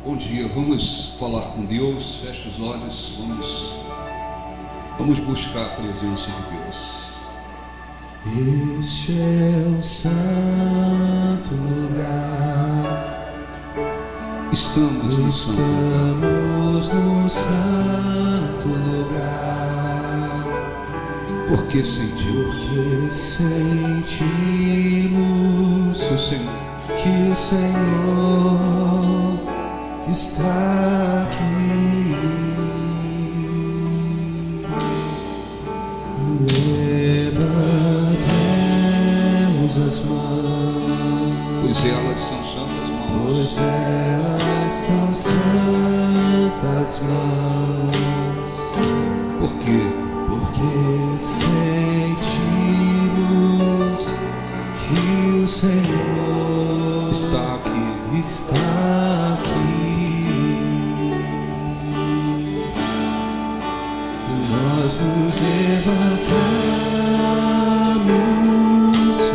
Bom dia, vamos falar com Deus, feche os olhos, vamos buscar a presença de Deus. Este é o santo lugar. Estamos no santo lugar. Porque sentimos que o Senhor está aqui. Levantemos as mãos, pois elas são santas mãos. Pois elas são santas mãos. Por quê? Porque sentimos que o Senhor está aqui. Nós nos levantamos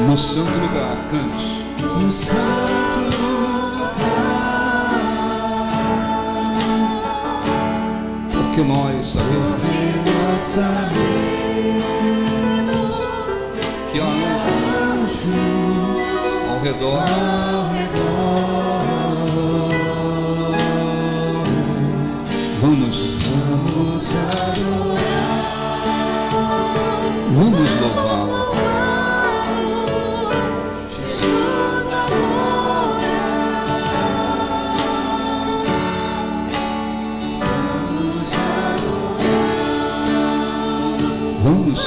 no santo lugar, cante. No santo lugar, porque nós sabemos que há anjos ao redor. Vamos adorar, vamos louvá-lo. Jesus adora. Vamos.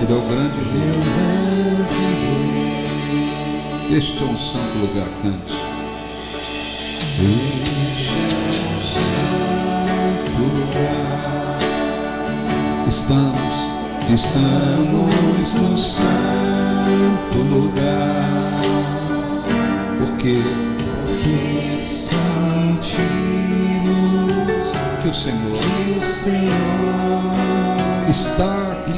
Ele é o grande Rei. Este é um santo lugar, cante. Estamos no santo lugar. Porque sentimos que o Senhor está aqui.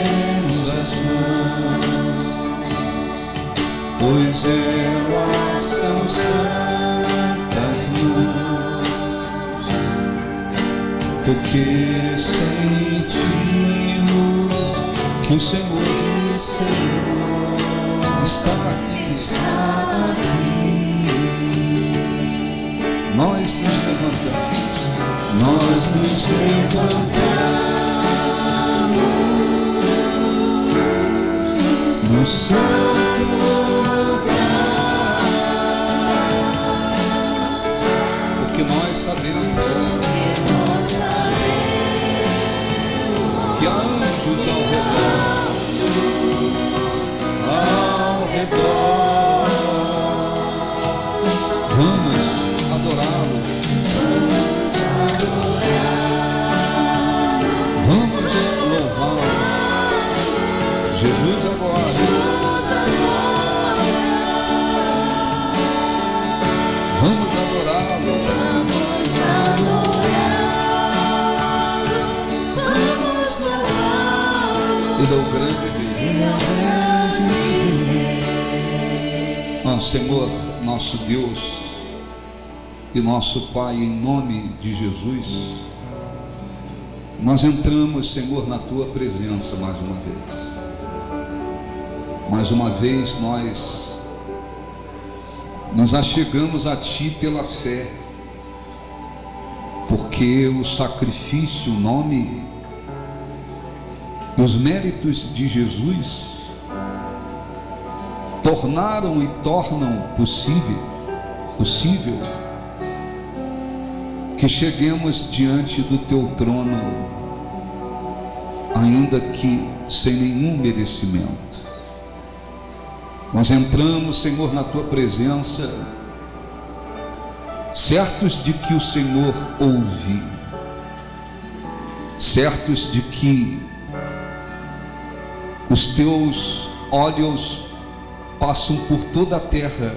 Levantemos as mãos, pois elas são santas mãos. Porque sentimos que o Senhor está aqui. Nós nos levantamos no santo lugar, porque nós sabemos que há anjos ao redor. Vamos adorá-lo. Vamos louvá-lo. Jesus agora. Vamos adorá-lo. Ele é o grande Rei. Senhor, nosso Deus e nosso Pai, em nome de Jesus, nós entramos, Senhor, na Tua presença mais uma vez. Mais uma vez nós nos achegamos a Ti pela fé, porque o sacrifício, o nome e os méritos de Jesus tornaram e tornam possível que cheguemos diante do Teu trono, ainda que sem nenhum merecimento. Nós entramos, Senhor, na Tua presença, certos de que o Senhor ouve, certos de que os Teus olhos passam por toda a terra,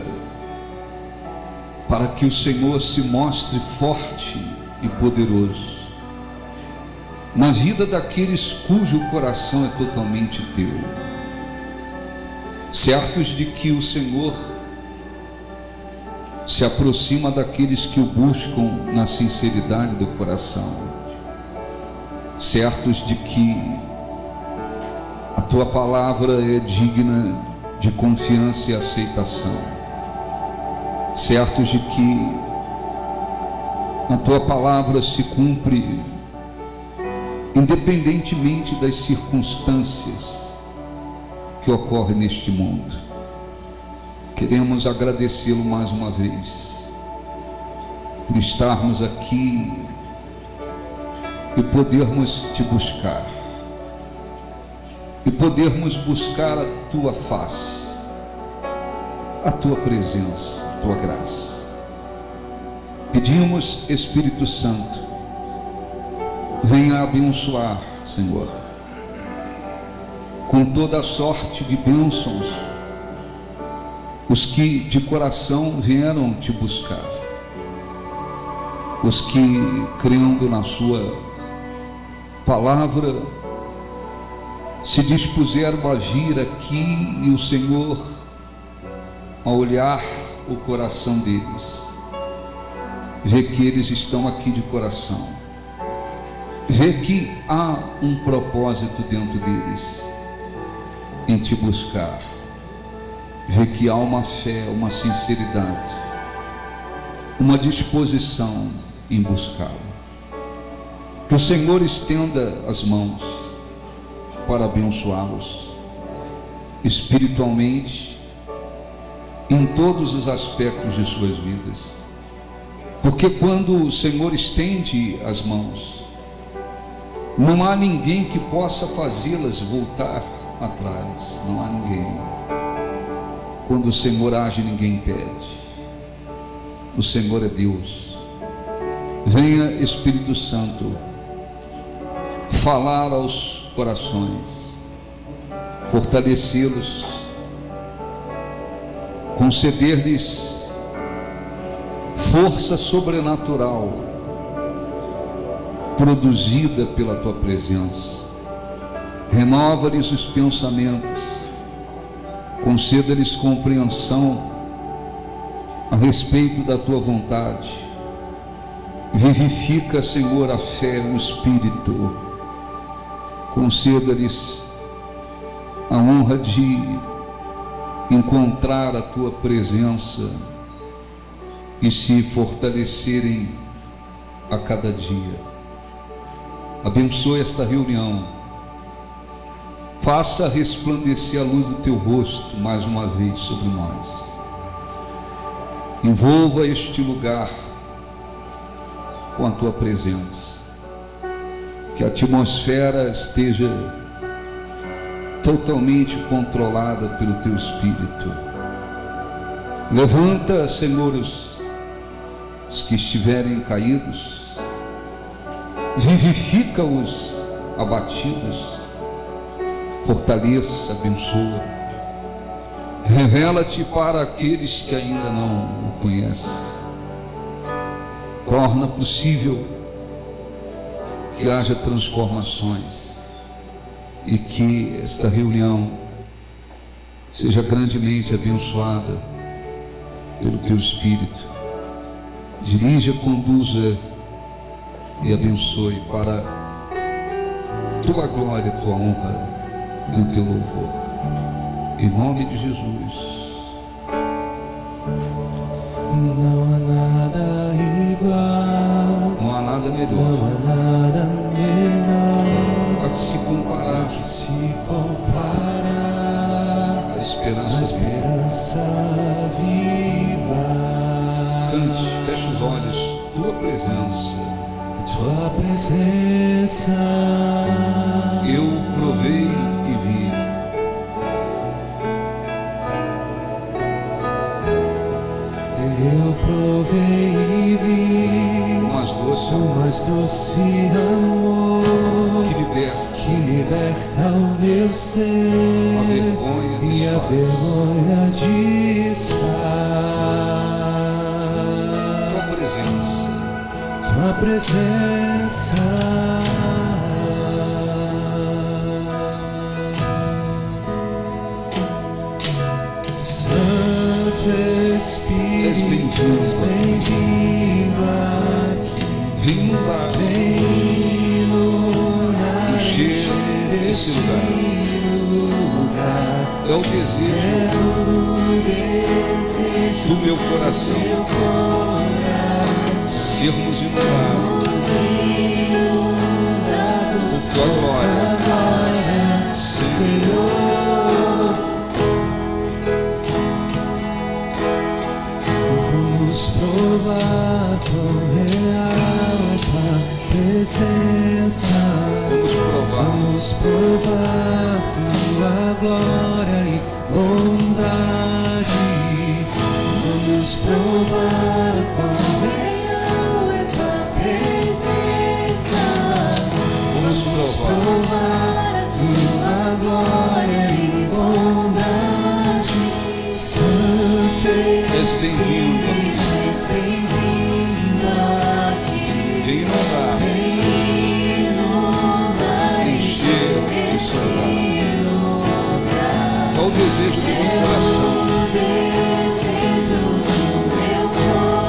para que o Senhor se mostre forte e poderoso. na vida daqueles cujo coração é totalmente teu, certos de que o Senhor se aproxima daqueles que o buscam na sinceridade do coração, certos de que a tua palavra é digna de confiança e aceitação, certos de que a tua palavra se cumpre independentemente das circunstâncias que ocorrem neste mundo. Queremos agradecê-lo mais uma vez por estarmos aqui e podermos te buscar, e podermos buscar a tua face, a tua presença, a tua graça. Pedimos, Espírito Santo, venha abençoar, Senhor, com toda a sorte de bênçãos, os que de coração vieram te buscar, os que, crendo na sua palavra, se dispuseram a vir aqui, e o Senhor, ao olhar o coração deles, vê que eles estão aqui de coração, vê que há um propósito dentro deles em te buscar, vê que há uma fé, uma sinceridade, uma disposição em buscá-lo. Que o Senhor estenda as mãos para abençoá-los espiritualmente em todos os aspectos de suas vidas, porque quando o Senhor estende as mãos, não há ninguém que possa fazê-las voltar atrás, não há ninguém. Quando o Senhor age, ninguém impede. O Senhor é Deus. Venha, Espírito Santo, falar aos corações, fortalecê-los, conceder-lhes força sobrenatural produzida pela tua presença. Renova-lhes os pensamentos, conceda-lhes compreensão a respeito da tua vontade. Vivifica, Senhor, a fé, o Espírito. Conceda-lhes a honra de encontrar a tua presença e se fortalecerem a cada dia. Abençoe esta reunião. Faça resplandecer a luz do teu rosto mais uma vez sobre nós. Envolva este lugar com a tua presença. Que a atmosfera esteja totalmente controlada pelo teu Espírito. Levanta, Senhor, os que estiverem caídos. Vivifica os abatidos. Fortaleça, abençoa. Revela-te para aqueles que ainda não o conhecem. Torna possível que haja transformações e que esta reunião seja grandemente abençoada pelo teu Espírito. Dirija, conduza e abençoe para tua glória, tua honra e o teu louvor. Em nome de Jesus. Não há nada igual, Não há nada melhor. não há nada menor Pode se comparar que se comparar à à esperança. esperança viva. Cante, feche os olhos. Tua presença. Tua presença Eu provei e vi. eu provei e vi O mais doce o mais doce amor que liberta. que liberta o meu ser A vergonha e a desfaz. vergonha desfaz. Tua presença. Tua presença Sejas bem-vindo aqui. Vem inundar, Vem inundar, encher esse lugar. É o desejo do meu coração sermos inundados por tua glória, Senhor. Vamos provar quão real é tua presença. Vamos provar tua glória e bondade. Vamos provar quão real é tua presença. Vamos provar tua glória e bondade. Santo És bem-vindo aqui. és bem-vindo aqui. Vem inundar, encher esse lugar. É o desejo do meu coração.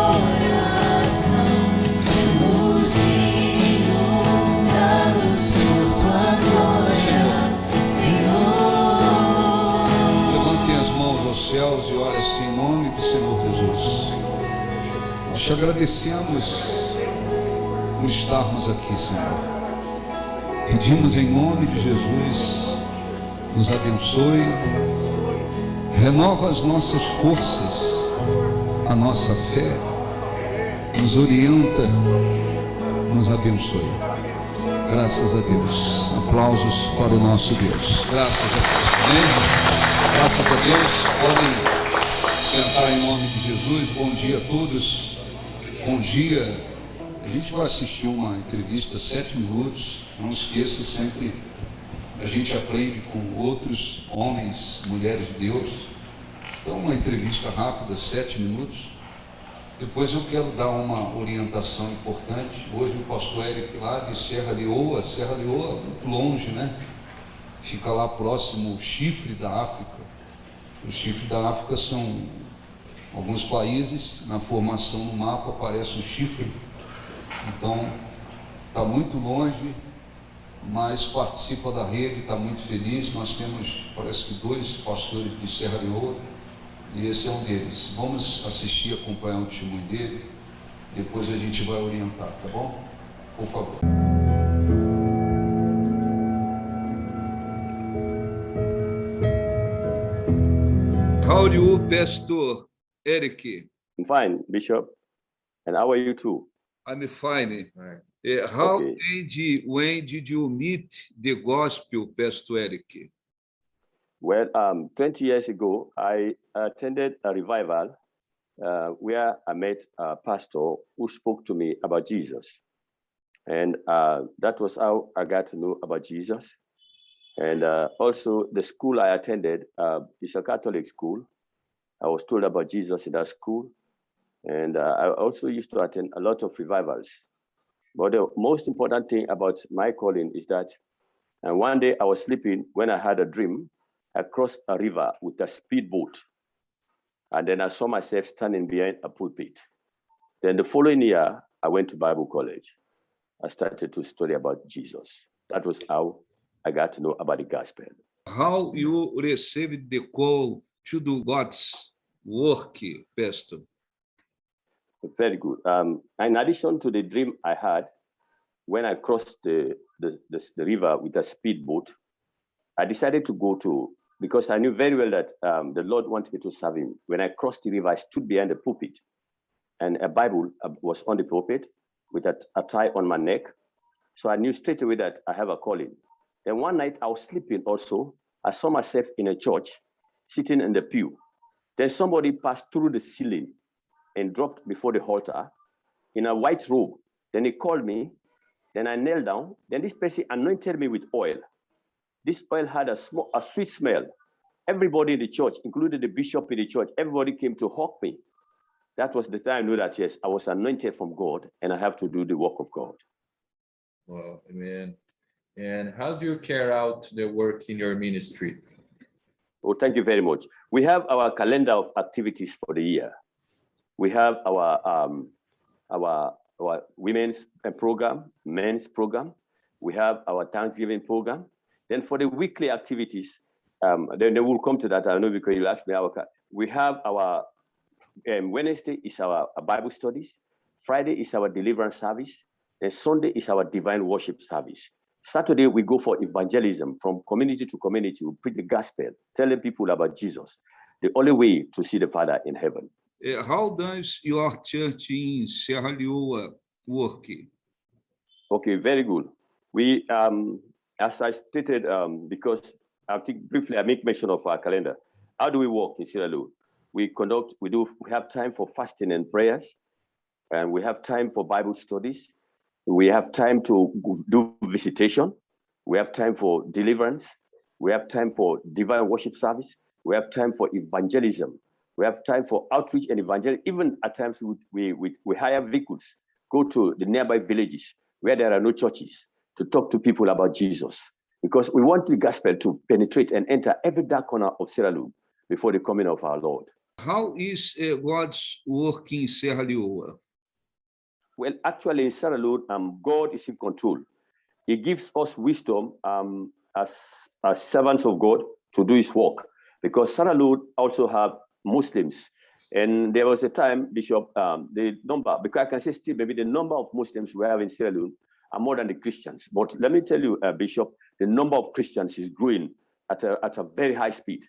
Levantem as mãos aos céus e ore assim, em nome do Senhor Jesus. Nós te agradecemos por estarmos aqui, Senhor. Pedimos em nome de Jesus, nos abençoe, renova as nossas forças, a nossa fé, nos orienta, nos abençoe. Graças a Deus. Aplausos para o nosso Deus. Graças a Deus. Amém? Graças a Deus. Podem sentar em nome de Jesus. Bom dia a todos. Bom dia. A gente vai assistir uma entrevista 7 minutos. Não esqueça sempre, a gente aprende com outros homens, mulheres de Deus. Então, uma entrevista rápida, 7 minutos. Depois eu quero dar uma orientação importante. Hoje o pastor Eric lá de Serra Leoa, muito longe, né? Fica lá próximo ao Chifre da África. O Chifre da África são alguns países, na formação no mapa aparece o chifre. Então, está muito longe, mas participa da rede, está muito feliz. Nós temos, parece que 2 pastores de Serra Leoa, e esse é um deles. Vamos assistir, acompanhar o testemunho dele, depois a gente vai orientar, tá bom? Por favor. How are you, Pastor Eric? I'm fine, Bishop. And how are you too? I'm fine. How Okay. and when did you meet the gospel, Pastor Eric? Well, 20 years ago, I attended a revival where I met a pastor who spoke to me about Jesus. And that was how I got to know about Jesus. And also the school I attended is a Catholic school. I was told about Jesus in that school. And I also used to attend a lot of revivals. But the most important thing about my calling is that one day I was sleeping when I had a dream. I crossed a river with a speedboat. And then I saw myself standing behind a pulpit. Then the following year, I went to Bible college. I started to study about Jesus. That was how I got to know about the gospel. How you received the call to do God's work, Pastor? Very good. In addition to the dream I had, when I crossed the river with a speedboat, I decided to go to, because I knew very well that the Lord wanted me to serve him. When I crossed the river, I stood behind the pulpit, and a Bible was on the pulpit with a tie on my neck. So I knew straight away that I have a calling. Then one night I was sleeping also. I saw myself in a church, sitting in the pew. Then somebody passed through the ceiling and dropped before the altar in a white robe. Then he called me. Then I knelt down. Then this person anointed me with oil. This oil had a sweet smell. Everybody in the church, including the bishop in the church, everybody came to hug me. That was the time I knew that, yes, I was anointed from God and I have to do the work of God. Well, amen. And how do you carry out the work in your ministry? Oh, thank you very much. We have our calendar of activities for the year. We have our women's program, men's program. We have our Thanksgiving program. Then for the weekly activities, then they will come to that. I know because you asked me. We have our Wednesday is our Bible studies. Friday is our deliverance service. And Sunday is our divine worship service. Saturday, we go for evangelism from community to community. We preach the gospel, telling people about Jesus, the only way to see the Father in heaven. How does your church in Serra Leoa work? Okay, very good. We, as I stated, because I think briefly I make mention of our calendar. How do we work in Serra Leoa? We have time for fasting and prayers, and we have time for Bible studies. We have time to do visitation. We have time for deliverance. We have time for divine worship service. We have time for evangelism. We have time for outreach and evangelism. Even at times we hire vehicles, go to the nearby villages where there are no churches to talk to people about Jesus. Because we want the gospel to penetrate and enter every dark corner of Serra Leoa before the coming of our Lord. How is God's work in Serra Leoa? Well, actually, in Serra Leoa, God is in control. He gives us wisdom as servants of God to do his work. Because Serra Leoa also have Muslims. And there was a time, Bishop, the number, because I can say still maybe the number of Muslims we have in Serra Leoa are more than the Christians. But let me tell you, Bishop, the number of Christians is growing at a very high speed.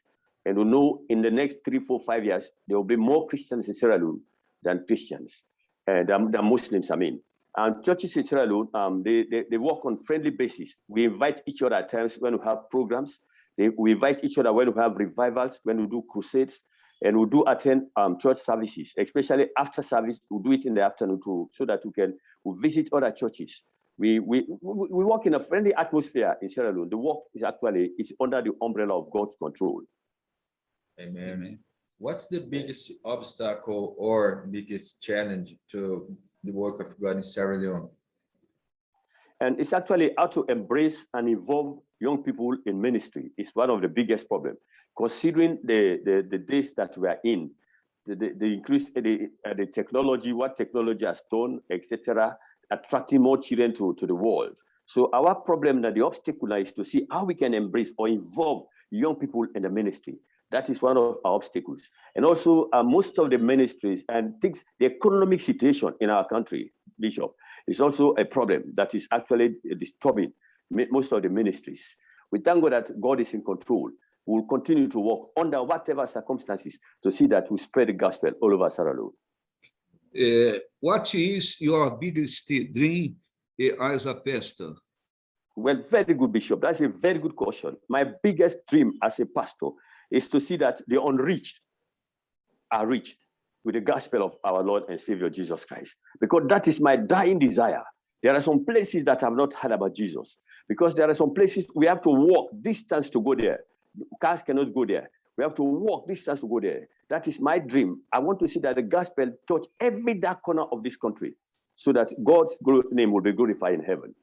And we know in the next 3, 4, 5 years, there will be more Christians in Serra Leoa than Christians, than Muslims, I mean. And churches in Serra Leoa, they work on friendly basis. We invite each other at times when we have programs. We invite each other when we have revivals, when we do crusades, and we do attend church services, especially after service. We do it in the afternoon too, so that we visit other churches. We work in a friendly atmosphere in Serra Leoa. The work is under the umbrella of God's control. Amen. Amen. What's the biggest obstacle or biggest challenge to the work of God in Serra Leoa? And it's actually how to embrace and involve young people in ministry. It's one of the biggest problems. Considering the days that we are in, the increase the technology, what technology has done, etc., attracting more children to the world. So our problem, that the obstacle is to see how we can embrace or involve young people in the ministry. That is one of our obstacles. And also most of the ministries and things, the economic situation in our country, Bishop, is also a problem that is actually disturbing most of the ministries. We thank God that God is in control. We will continue to work under whatever circumstances to see that we spread the gospel all over Serra Leoa. What is your biggest dream as a pastor? Well, very good, Bishop. That's a very good question. My biggest dream as a pastor is to see that the unreached are reached with the gospel of our Lord and Savior Jesus Christ. Because that is my dying desire. There are some places that have not heard about Jesus. Because there are some places we have to walk distance to go there. Cars cannot go there. We have to walk distance to go there. That is my dream. I want to see that the gospel touch every dark corner of this country so that God's name will be glorified in heaven.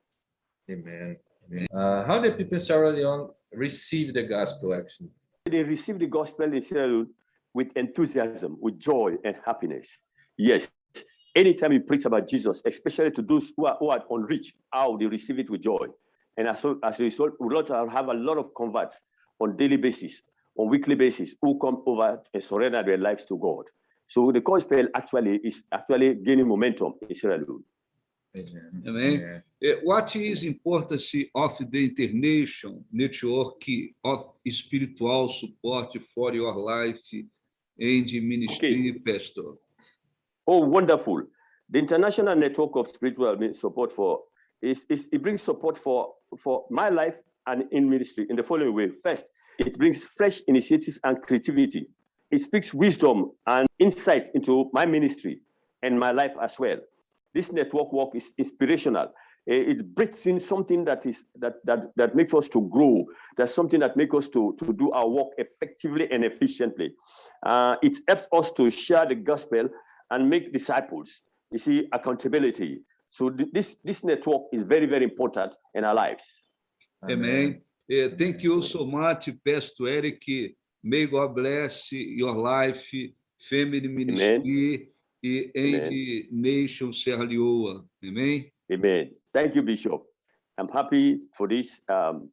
Amen. Amen. How do people in Serra Leoa receive the gospel, actually? They receive the gospel in Serra Leoa with enthusiasm, with joy and happiness. Yes, anytime you preach about Jesus, especially to those who are unreached, how they receive it with joy. And as a result, we have a lot of converts on daily basis, on weekly basis, who come over and surrender their lives to God. So the gospel is gaining momentum in Serra Leoa. Amen. Amen. What is importance of the international network of spiritual support for your life and ministry, okay, Pastor? Oh, wonderful. The international network of spiritual support it brings support for my life and in ministry in the following way. First, it brings fresh initiatives and creativity. It speaks wisdom and insight into my ministry and my life as well. This network work is inspirational. It breaks in something that makes us to grow. That's something that makes us to do our work effectively and efficiently. It helps us to share the gospel and make disciples. You see, accountability. So this network is very, very important in our lives. Amen. Thank you so much, Pastor Eric. May God bless your life, family, ministry. Amen. e Andy Nation Serra Leoa. Amém? Amen. Thank you, Bishop. I'm happy for this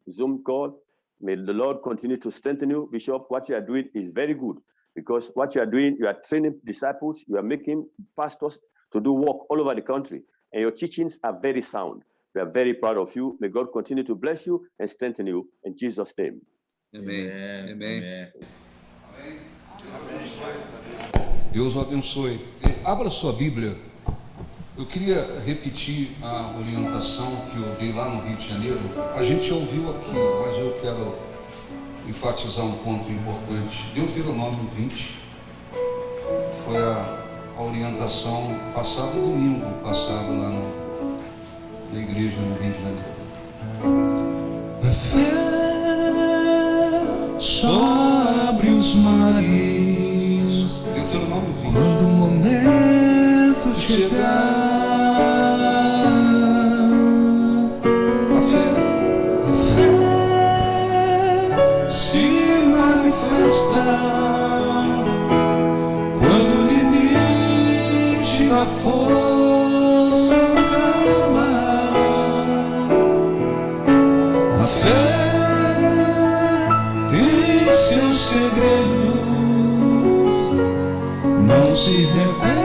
Zoom call. May the Lord continue to strengthen you, Bishop. What you are doing is very good because what you are doing, you are training disciples, you are making pastors to do work all over the country, and your teachings are very sound. We are very proud of you. May God continue to bless you and strengthen you in Jesus' name. Amém. Amém. Amen. Deus o abençoe. Abra sua Bíblia. Eu queria repetir a orientação que eu dei lá no Rio de Janeiro. A gente já ouviu aqui, mas eu quero enfatizar um ponto importante. Deuteronômio 20 foi a orientação passada domingo passado lá na igreja no Rio de Janeiro. A fé só abre os mares Deuteronômio 20. quando o momento chegar. A fé A fé se manifesta quando o limite da força acaba. A fé tem seus segredos, não se revela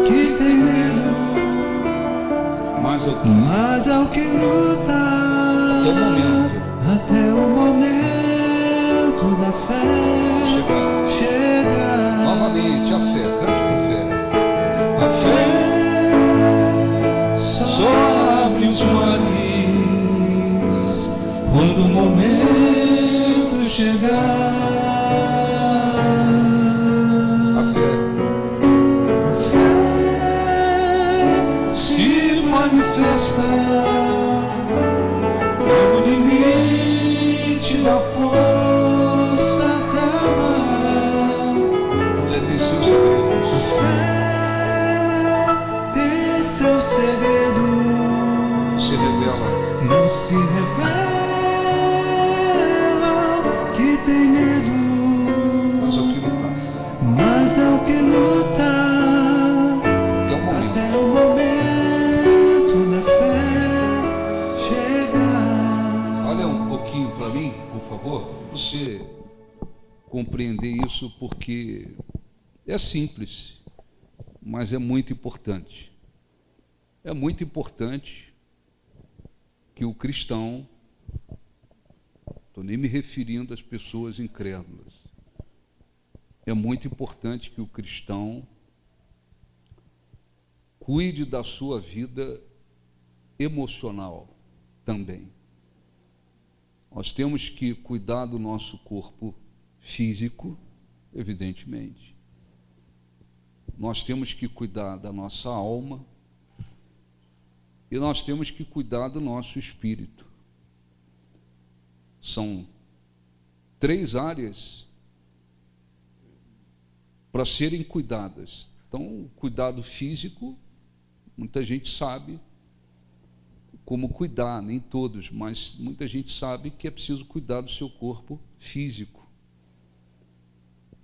que tem medo, mas eu mas ao que luta até o momento da fé chegar. novamente a fé, cante com fé. A fé só abre os mares quando o momento chegar. A fé A fé se manifesta quando o limite da força acaba. A fé tem seus segredos. A fé tem seus segredos, Se revela. não se revela que tem medo, Mas ao que lutar. mas ao que luta Até o momento. até o momento da fé chegar. Olha um pouquinho para mim, por favor. Você compreender isso porque é simples, mas é muito importante. É muito importante que o cristão, estou nem me referindo às pessoas incrédulas, é muito importante que o cristão cuide da sua vida emocional também. Nós temos que cuidar do nosso corpo físico, evidentemente. Nós temos que cuidar da nossa alma e nós temos que cuidar do nosso espírito. São 3 áreas para serem cuidadas. Então, o cuidado físico, muita gente sabe como cuidar, nem todos, mas muita gente sabe que é preciso cuidar do seu corpo físico.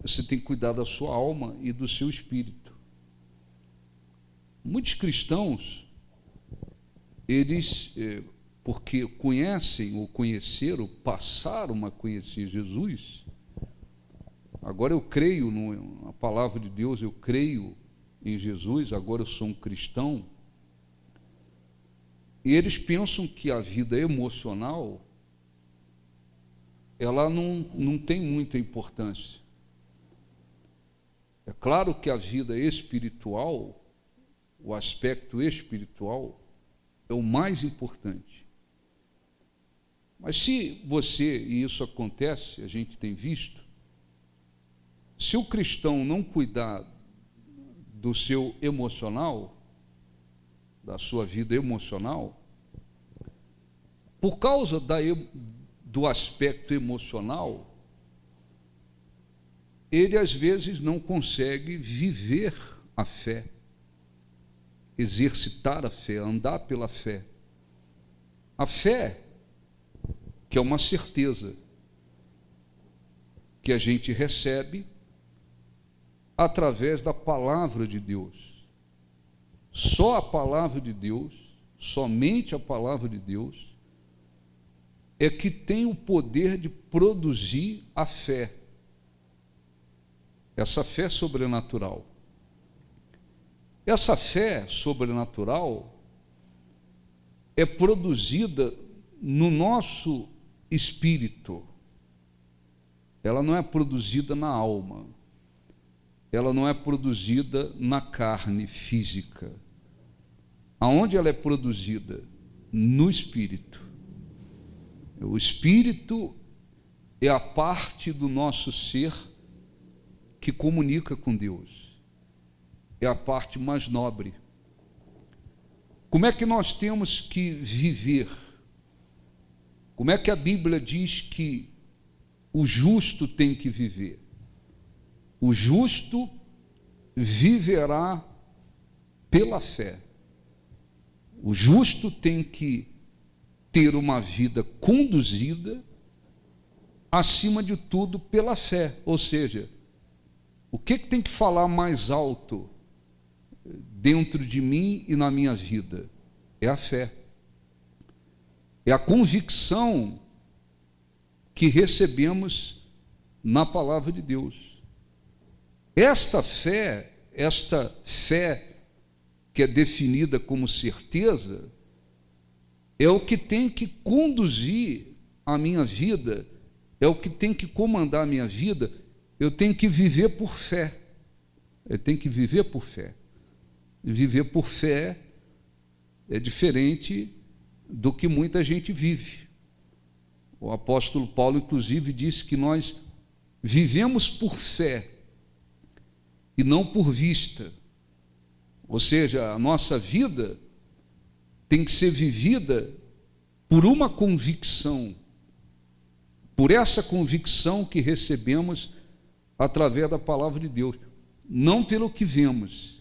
Você tem que cuidar da sua alma e do seu espírito. Muitos cristãos, eles, porque conhecem ou conheceram, passaram a conhecer Jesus, agora eu creio na palavra de Deus, eu creio em Jesus, agora eu sou um cristão, e eles pensam que a vida emocional, ela não tem muita importância. É claro que a vida espiritual, o aspecto espiritual, é o mais importante. Mas se você, e isso acontece, a gente tem visto, se o cristão não cuidar do seu emocional, da sua vida emocional, por causa do aspecto emocional, ele às vezes não consegue viver a fé, exercitar a fé, andar pela fé. A fé, que é uma certeza que a gente recebe através da palavra de Deus. Só a palavra de Deus, somente a palavra de Deus, é que tem o poder de produzir a fé. Essa fé sobrenatural. Essa fé sobrenatural é produzida no nosso espírito. Ela não é produzida na alma. Ela não é produzida na carne física. Aonde ela é produzida? No espírito. O espírito é a parte do nosso ser que comunica com Deus. É a parte mais nobre. Como é que nós temos que viver? Como é que a Bíblia diz que o justo tem que viver? O justo viverá pela fé. O justo tem que ter uma vida conduzida, acima de tudo, pela fé. Ou seja, o que tem que falar mais alto dentro de mim e na minha vida? É a fé. É a convicção que recebemos na palavra de Deus. Esta fé que é definida como certeza, é o que tem que conduzir a minha vida, é o que tem que comandar a minha vida. Eu tenho que viver por fé. Eu tenho que viver por fé. E viver por fé é diferente do que muita gente vive. O apóstolo Paulo, inclusive, disse que nós vivemos por fé e não por vista. Ou seja, a nossa vida tem que ser vivida por uma convicção, por essa convicção que recebemos através da palavra de Deus, não pelo que vemos.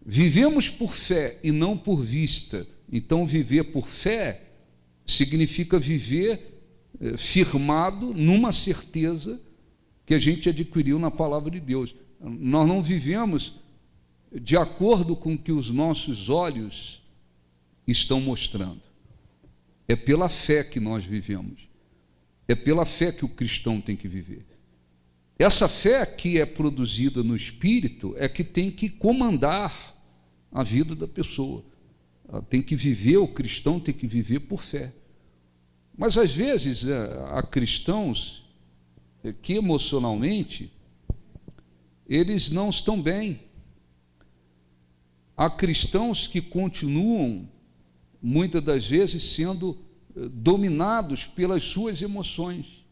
Vivemos por fé e não por vista. Então, viver por fé significa viver firmado numa certeza que a gente adquiriu na palavra de Deus. Nós não vivemos de acordo com o que os nossos olhos estão mostrando. É pela fé que nós vivemos. É pela fé que o cristão tem que viver. Essa fé que é produzida no espírito é que tem que comandar a vida da pessoa. Ela tem que viver, o cristão tem que viver por fé. Mas às vezes há cristãos que emocionalmente eles não estão bem. Há cristãos que continuam muitas das vezes sendo dominados pelas suas emoções.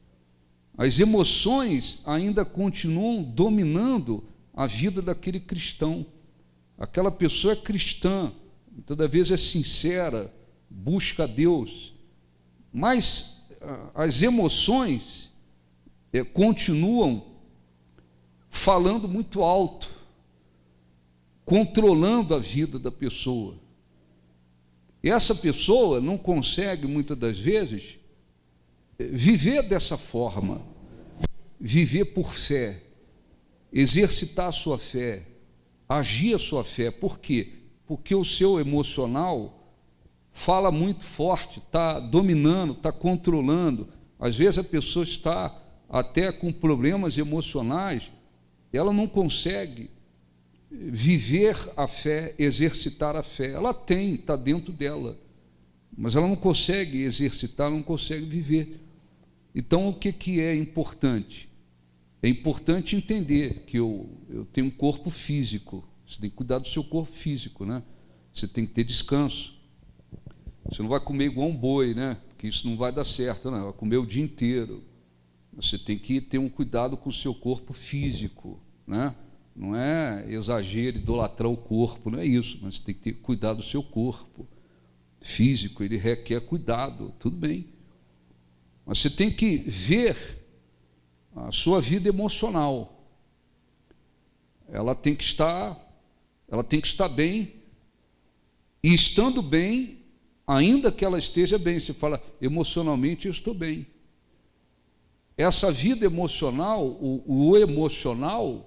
As emoções ainda continuam dominando a vida daquele cristão. Aquela pessoa é cristã, toda vez é sincera, busca a Deus, mas as emoções continuam falando muito alto, controlando a vida da pessoa. E essa pessoa não consegue, muitas das vezes, viver dessa forma, viver por fé, exercitar a sua fé, agir a sua fé. Por quê? Porque o seu emocional fala muito forte, está dominando, está controlando. Às vezes a pessoa está até com problemas emocionais, ela não consegue viver a fé, exercitar a fé. Ela tem, está dentro dela, mas ela não consegue exercitar, não consegue viver. Então, o que é importante? É importante entender que eu tenho um corpo físico. Você tem que cuidar do seu corpo físico, né? Você tem que ter descanso. Você não vai comer igual um boi, né? Porque isso não vai dar certo, né? Vai comer o dia inteiro. Você tem que ter um cuidado com o seu corpo físico, né? Não é exagero, idolatrar o corpo, não é isso, mas você tem que ter cuidado do seu corpo físico, ele requer cuidado, tudo bem. Mas você tem que ver a sua vida emocional. Ela tem que estar bem, e estando bem, ainda que ela esteja bem, você fala, emocionalmente eu estou bem. Essa vida emocional, o emocional,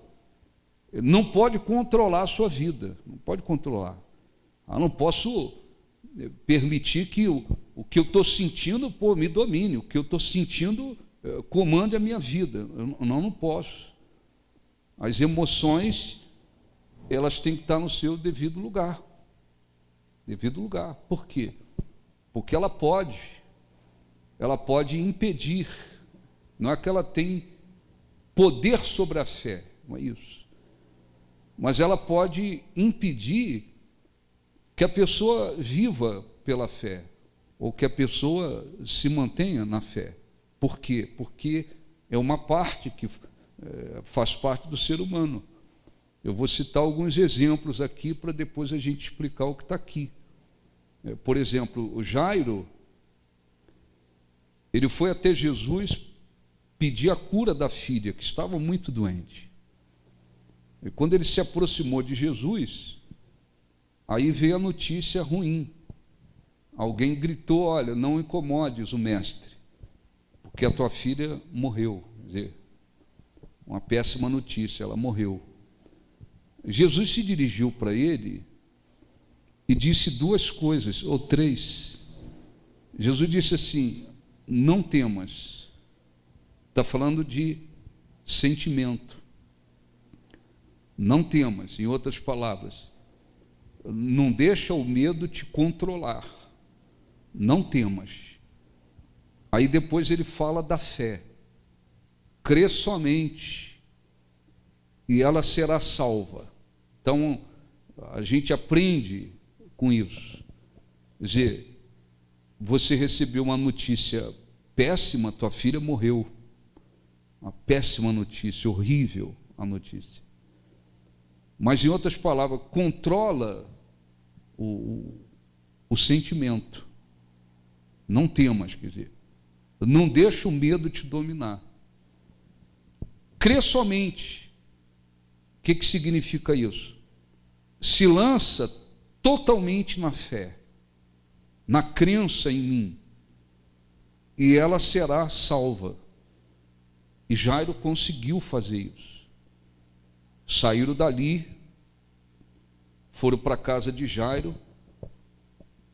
não pode controlar a sua vida, não pode controlar. Eu não posso permitir que o que eu estou sentindo, me domine, o que eu estou sentindo comande a minha vida. Eu não posso. As emoções, elas têm que estar no seu devido lugar. Devido lugar. Por quê? Porque ela pode impedir. Não é que ela tem poder sobre a fé, não é isso. Mas ela pode impedir que a pessoa viva pela fé, ou que a pessoa se mantenha na fé. Por quê? Porque é uma parte que faz parte do ser humano. Eu vou citar alguns exemplos aqui para depois a gente explicar o que está aqui. Por exemplo, o Jairo, ele foi até Jesus pedir a cura da filha, que estava muito doente. E quando ele se aproximou de Jesus, aí veio a notícia ruim. Alguém gritou: olha, não incomodes o mestre, porque a tua filha morreu. Quer dizer, uma péssima notícia, ela morreu. Jesus se dirigiu para ele e disse duas coisas, ou três. Jesus disse assim: não temas. Está falando de sentimento. Não temas, em outras palavras. Não deixa o medo te controlar. Não temas. Aí depois ele fala da fé. Crê somente e ela será salva. Então, a gente aprende com isso. Quer dizer, você recebeu uma notícia péssima, tua filha morreu. Uma péssima notícia, horrível a notícia. Mas, em outras palavras, controla o sentimento. Não temas, quer dizer, não deixa o medo te dominar. Crê somente. O que significa isso? Se lança totalmente na fé, na crença em mim, e ela será salva. E Jairo conseguiu fazer isso. Saíram dali, foram para a casa de Jairo,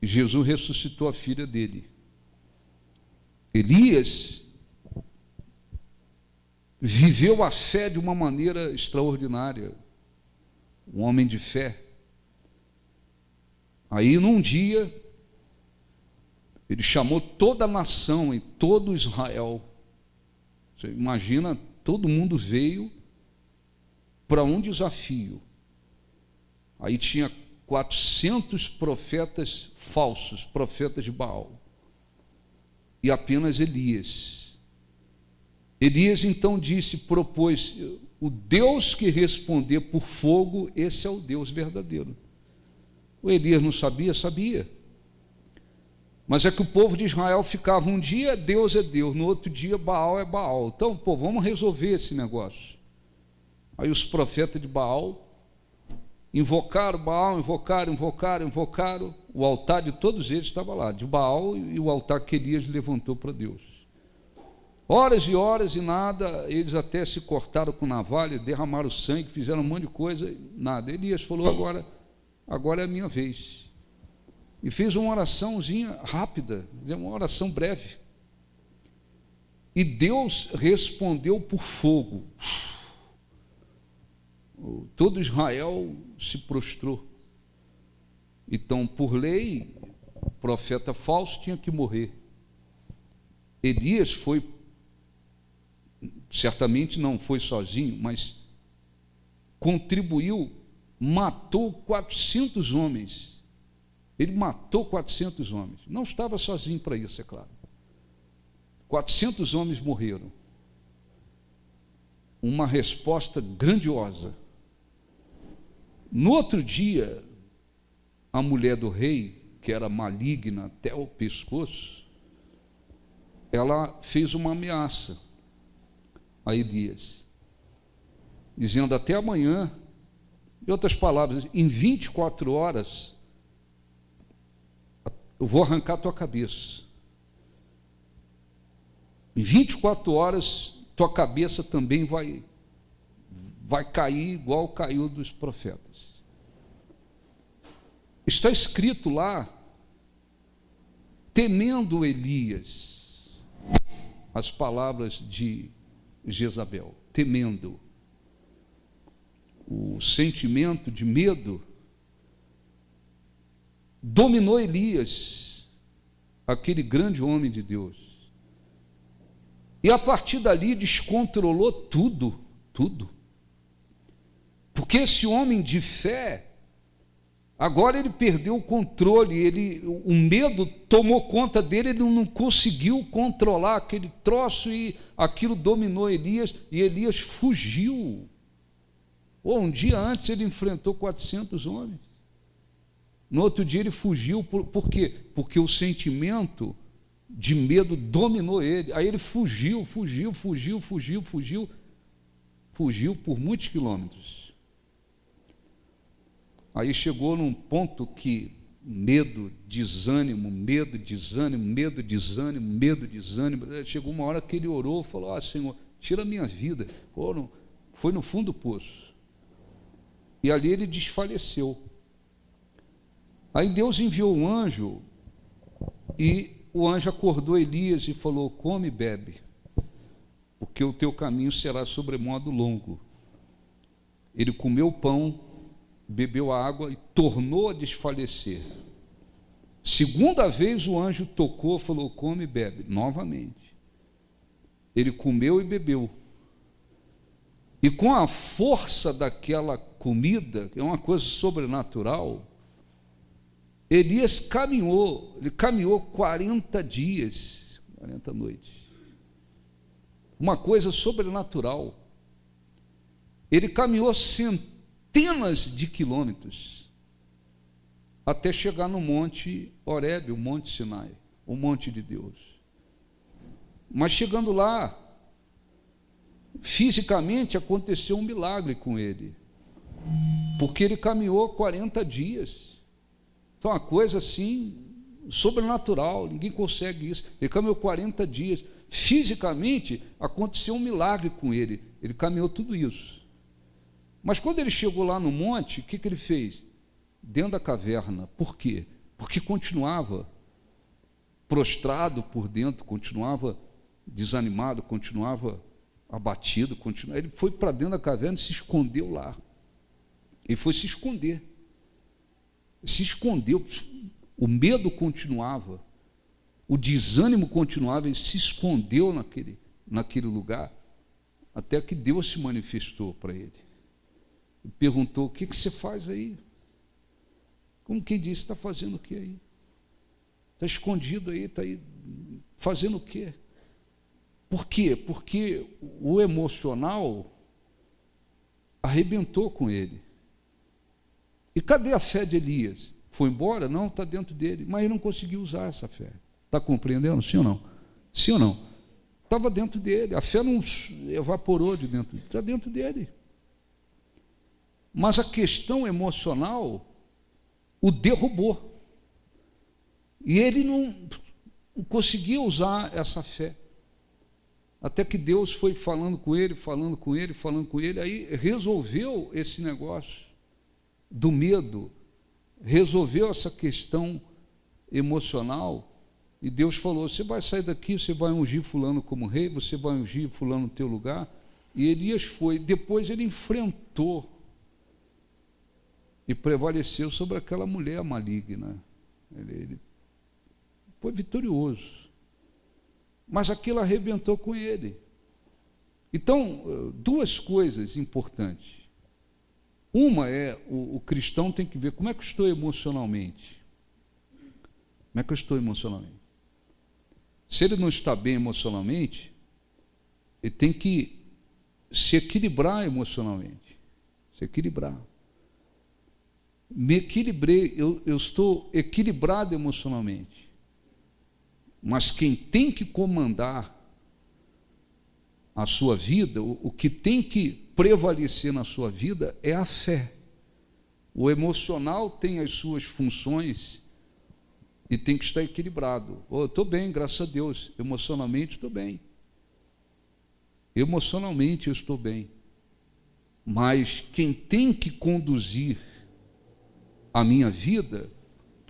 e Jesus ressuscitou a filha dele. Elias viveu a fé de uma maneira extraordinária, um homem de fé. Aí, num dia, ele chamou toda a nação e todo Israel. Você imagina, todo mundo veio para um desafio. Aí tinha 400 profetas falsos, profetas de Baal, e apenas Elias. Elias então propôs: o Deus que responder por fogo, esse é o Deus verdadeiro. O Elias não sabia? Sabia. Mas é que o povo de Israel ficava um dia Deus é Deus, no outro dia Baal é Baal. Então, vamos resolver esse negócio. Aí os profetas de Baal invocaram Baal, invocaram. O altar de todos eles estava lá, de Baal, e o altar que Elias levantou para Deus. Horas e horas e nada, eles até se cortaram com navalha, derramaram sangue, fizeram um monte de coisa, nada. Elias falou: agora é a minha vez. E fez uma oraçãozinha rápida, uma oração breve. E Deus respondeu por fogo. Todo Israel se prostrou. Então, por lei, o profeta falso tinha que morrer. Elias foi, certamente não foi sozinho, mas contribuiu, matou 400 homens. Ele matou 400 homens. Não estava sozinho para isso, é claro. 400 homens morreram. Uma resposta grandiosa. No outro dia, a mulher do rei, que era maligna até o pescoço, ela fez uma ameaça a Elias, dizendo: até amanhã, em outras palavras, em 24 horas, eu vou arrancar a tua cabeça. Em 24 horas, tua cabeça também vai cair igual caiu dos profetas. Está escrito lá, temendo Elias, as palavras de Jezabel, temendo. O sentimento de medo dominou Elias, aquele grande homem de Deus. E a partir dali descontrolou tudo. Porque esse homem de fé, agora ele perdeu o controle, o medo tomou conta dele, ele não conseguiu controlar aquele troço e aquilo dominou Elias, e Elias fugiu. Um dia antes ele enfrentou 400 homens. No outro dia ele fugiu, por quê? Porque o sentimento de medo dominou ele. Aí ele fugiu por muitos quilômetros. Aí chegou num ponto que medo, desânimo. Chegou uma hora que ele orou, falou: Senhor, tira a minha vida. Foi no fundo do poço. E ali ele desfaleceu. Aí Deus enviou um anjo, e o anjo acordou Elias e falou: come e bebe, porque o teu caminho será sobremodo longo. Ele comeu o pão, bebeu a água e tornou a desfalecer. Segunda vez o anjo tocou, falou: come e bebe, novamente. Ele comeu e bebeu. E com a força daquela comida, que é uma coisa sobrenatural, Elias caminhou 40 dias, 40 noites. Uma coisa sobrenatural. Ele caminhou centenas de quilômetros até chegar no Monte Horebe, o Monte Sinai, o Monte de Deus. Mas chegando lá, fisicamente aconteceu um milagre com ele, porque ele caminhou 40 dias. Foi uma coisa assim, sobrenatural, ninguém consegue isso. Ele caminhou 40 dias, fisicamente aconteceu um milagre com ele, ele caminhou tudo isso. Mas quando ele chegou lá no monte, o que ele fez? Dentro da caverna. Por quê? Porque continuava prostrado por dentro, continuava desanimado, continuava abatido, ele foi para dentro da caverna e se escondeu lá. Ele foi se esconder. Se escondeu. O medo continuava, o desânimo continuava, ele se escondeu naquele lugar, até que Deus se manifestou para ele. E perguntou: o que você faz aí? Como quem disse, está fazendo o que aí? Está escondido aí, está aí fazendo o quê? Por quê? Porque o emocional arrebentou com ele. E cadê a fé de Elias? Foi embora? Não, está dentro dele. Mas ele não conseguiu usar essa fé. Está compreendendo? Sim ou não? Sim ou não? Estava dentro dele. A fé não evaporou de dentro dele. Está dentro dele. Mas a questão emocional o derrubou. E ele não conseguia usar essa fé. Até que Deus foi falando com ele, aí resolveu esse negócio do medo, resolveu essa questão emocional, e Deus falou: você vai sair daqui, você vai ungir fulano como rei, você vai ungir fulano no teu lugar. E Elias foi, depois ele enfrentou e prevaleceu sobre aquela mulher maligna. Ele foi vitorioso. Mas aquilo arrebentou com ele. Então, duas coisas importantes. Uma é, o cristão tem que ver como é que eu estou emocionalmente. Como é que eu estou emocionalmente? Se ele não está bem emocionalmente, ele tem que se equilibrar emocionalmente. Se equilibrar. Me equilibrei, eu estou equilibrado emocionalmente. Mas quem tem que comandar a sua vida, o que tem que prevalecer na sua vida é a fé. O emocional tem as suas funções e tem que estar equilibrado. Eu estou bem, graças a Deus, emocionalmente estou bem. Emocionalmente eu estou bem. Mas quem tem que conduzir a minha vida,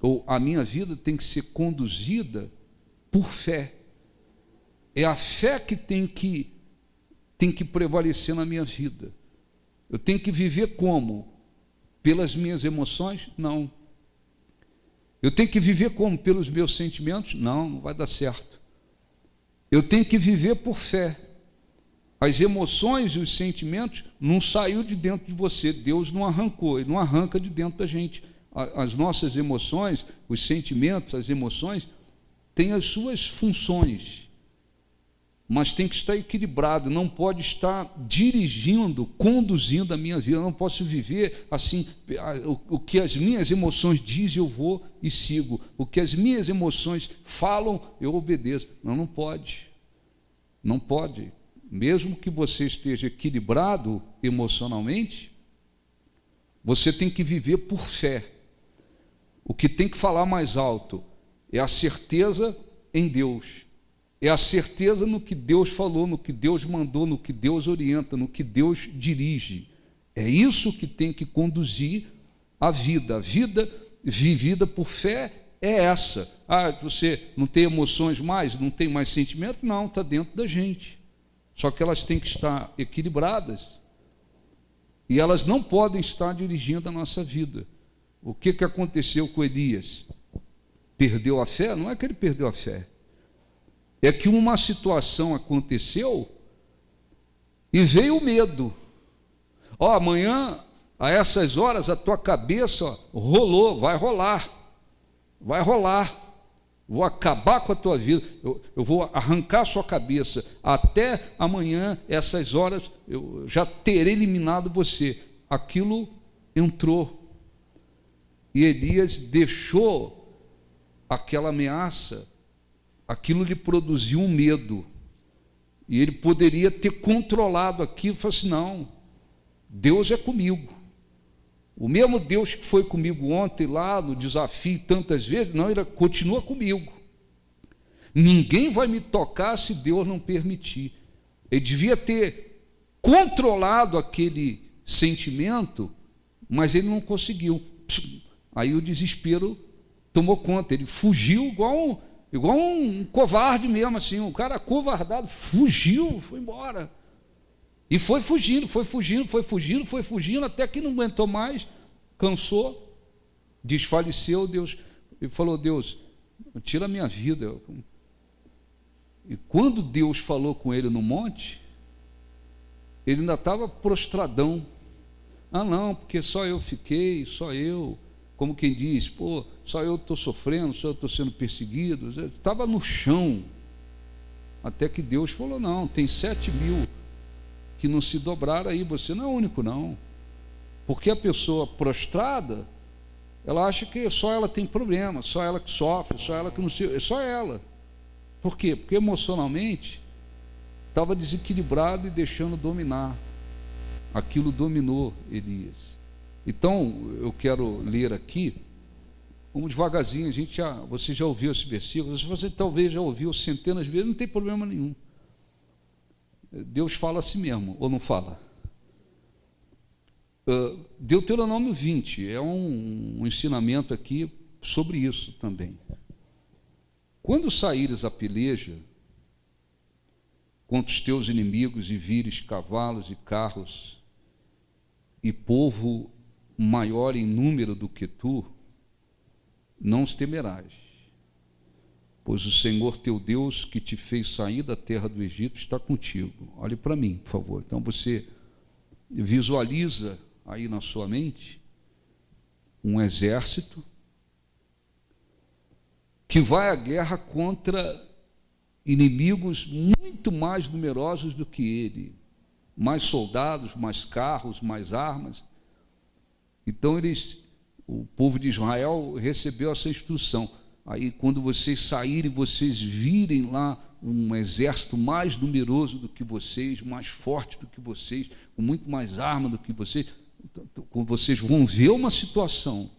ou a minha vida tem que ser conduzida por fé. É a fé que tem que prevalecer na minha vida. Eu tenho que viver como? Pelas minhas emoções? Não. Eu tenho que viver como? Pelos meus sentimentos? Não, não vai dar certo. Eu tenho que viver por fé. As emoções e os sentimentos não saiu de dentro de você. Deus não arrancou, Ele não arranca de dentro da gente. As nossas emoções, os sentimentos, as emoções, têm as suas funções, mas tem que estar equilibrado, não pode estar dirigindo, conduzindo a minha vida. Eu não posso viver assim, o que as minhas emoções dizem, eu vou e sigo. O que as minhas emoções falam, eu obedeço. Não, não pode. Não pode. Mesmo que você esteja equilibrado emocionalmente, você tem que viver por fé. O que tem que falar mais alto é a certeza em Deus. É a certeza no que Deus falou, no que Deus mandou, no que Deus orienta, no que Deus dirige. É isso que tem que conduzir a vida. A vida vivida por fé é essa. Você não tem emoções mais, não tem mais sentimento? Não, está dentro da gente. Só que elas têm que estar equilibradas. E elas não podem estar dirigindo a nossa vida. O que aconteceu com Elias? Perdeu a fé? Não é que ele perdeu a fé. É que uma situação aconteceu e veio o medo. Amanhã, a essas horas, a tua cabeça rolou, vai rolar. Vou acabar com a tua vida, eu vou arrancar a sua cabeça. Até amanhã, essas horas, eu já terei eliminado você. Aquilo entrou. E Elias deixou aquela ameaça, aquilo lhe produziu um medo. E ele poderia ter controlado aquilo e falar assim: não, Deus é comigo. O mesmo Deus que foi comigo ontem lá no desafio tantas vezes, não, ele continua comigo. Ninguém vai me tocar se Deus não permitir. Ele devia ter controlado aquele sentimento, mas ele não conseguiu. Aí o desespero tomou conta, ele fugiu igual um covarde mesmo, assim, um cara acovardado, fugiu, foi embora. E foi fugindo, até que não aguentou mais, cansou, desfaleceu. Deus, ele falou: Deus, tira a minha vida. E quando Deus falou com ele no monte, ele ainda estava prostradão. Não, porque só eu fiquei, só eu, como quem diz, só eu estou sofrendo, só eu estou sendo perseguido. Estava no chão, até que Deus falou: não, tem 7.000 que não se dobraram aí, você não é o único não. Porque a pessoa prostrada, ela acha que só ela tem problema, só ela que sofre, só ela que não se... É só ela. Por quê? Porque emocionalmente estava desequilibrado e deixando dominar. Aquilo dominou Elias. Então, eu quero ler aqui, vamos devagarzinho, você já ouviu esse versículo, você talvez já ouviu centenas de vezes, não tem problema nenhum. Deus fala assim mesmo, ou não fala? Deuteronômio 20, é um ensinamento aqui sobre isso também. Quando saíres a peleja contra os teus inimigos e vires cavalos e carros e povo maior em número do que tu, não os temerás, pois o Senhor teu Deus, que te fez sair da terra do Egito, está contigo. Olhe para mim, por favor. Então você visualiza aí na sua mente um exército que vai à guerra contra inimigos muito mais numerosos do que ele, mais soldados, mais carros, mais armas. Então o povo de Israel recebeu essa instrução. Aí, quando vocês saírem, vocês virem lá um exército mais numeroso do que vocês, mais forte do que vocês, com muito mais arma do que vocês, vocês vão ver uma situação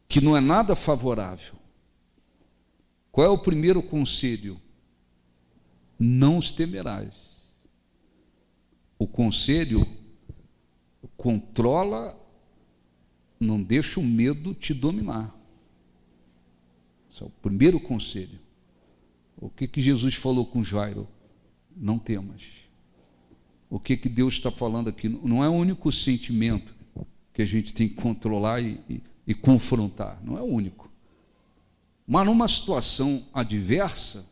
que não é nada favorável. Qual é o primeiro conselho? Não os temerás. O conselho controla, não deixa o medo te dominar. Esse é o primeiro conselho. O que Jesus falou com Jairo? Não temas. O que Deus está falando aqui? Não é o único sentimento que a gente tem que controlar e confrontar. Não é o único. Mas numa situação adversa,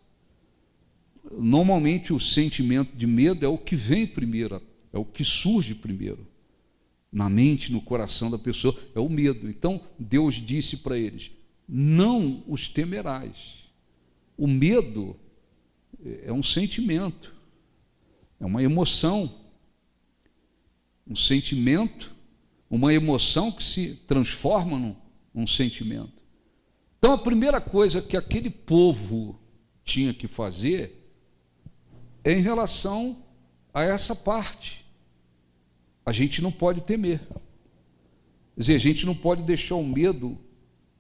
normalmente o sentimento de medo é o que vem primeiro, é o que surge primeiro. Na mente, no coração da pessoa, é o medo. Então, Deus disse para eles, não os temerás. O medo é um sentimento, é uma emoção, um sentimento, uma emoção que se transforma num sentimento. Então, a primeira coisa que aquele povo tinha que fazer é em relação a essa parte. A gente não pode temer. Quer dizer, a gente não pode deixar o medo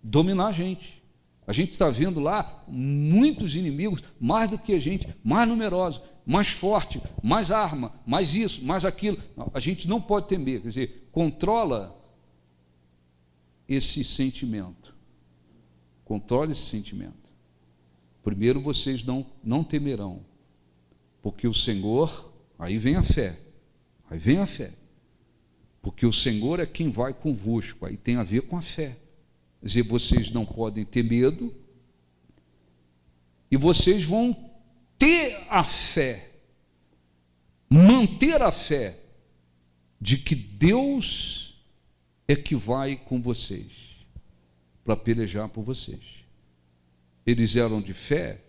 dominar a gente. A gente está vendo lá muitos inimigos, mais do que a gente, mais numerosos, mais forte, mais arma, mais isso, mais aquilo. Não, a gente não pode temer. Quer dizer, controla esse sentimento. Controle esse sentimento. Primeiro, vocês não temerão, porque o Senhor, aí vem a fé, porque o Senhor é quem vai convosco, aí tem a ver com a fé. Quer dizer, vocês não podem ter medo, e vocês vão ter a fé, manter a fé, de que Deus é que vai com vocês, para pelejar por vocês. Eles eram de fé,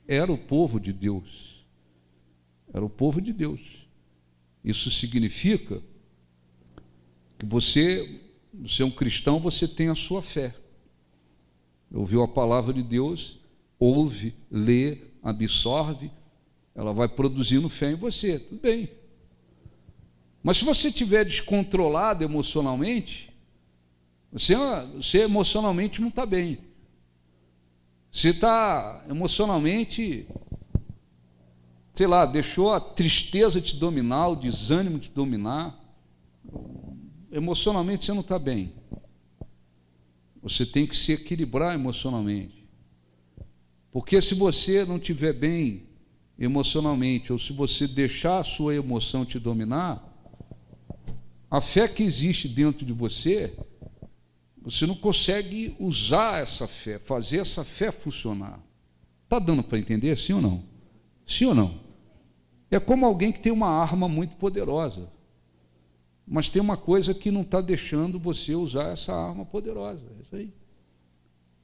era o povo de Deus, era o povo de Deus. Isso significa que você é um cristão, você tem a sua fé. Ouviu a palavra de Deus, ouve, lê, absorve, ela vai produzindo fé em você, tudo bem. Mas se você estiver descontrolado emocionalmente, você emocionalmente não está bem. Você está emocionalmente, sei lá, deixou a tristeza te dominar, o desânimo te dominar. Emocionalmente você não está bem. Você tem que se equilibrar emocionalmente. Porque se você não estiver bem emocionalmente, ou se você deixar a sua emoção te dominar, a fé que existe dentro de você, você não consegue usar essa fé, fazer essa fé funcionar. Está dando para entender, sim ou não? Sim ou não? É como alguém que tem uma arma muito poderosa, mas tem uma coisa que não está deixando você usar essa arma poderosa. É isso aí.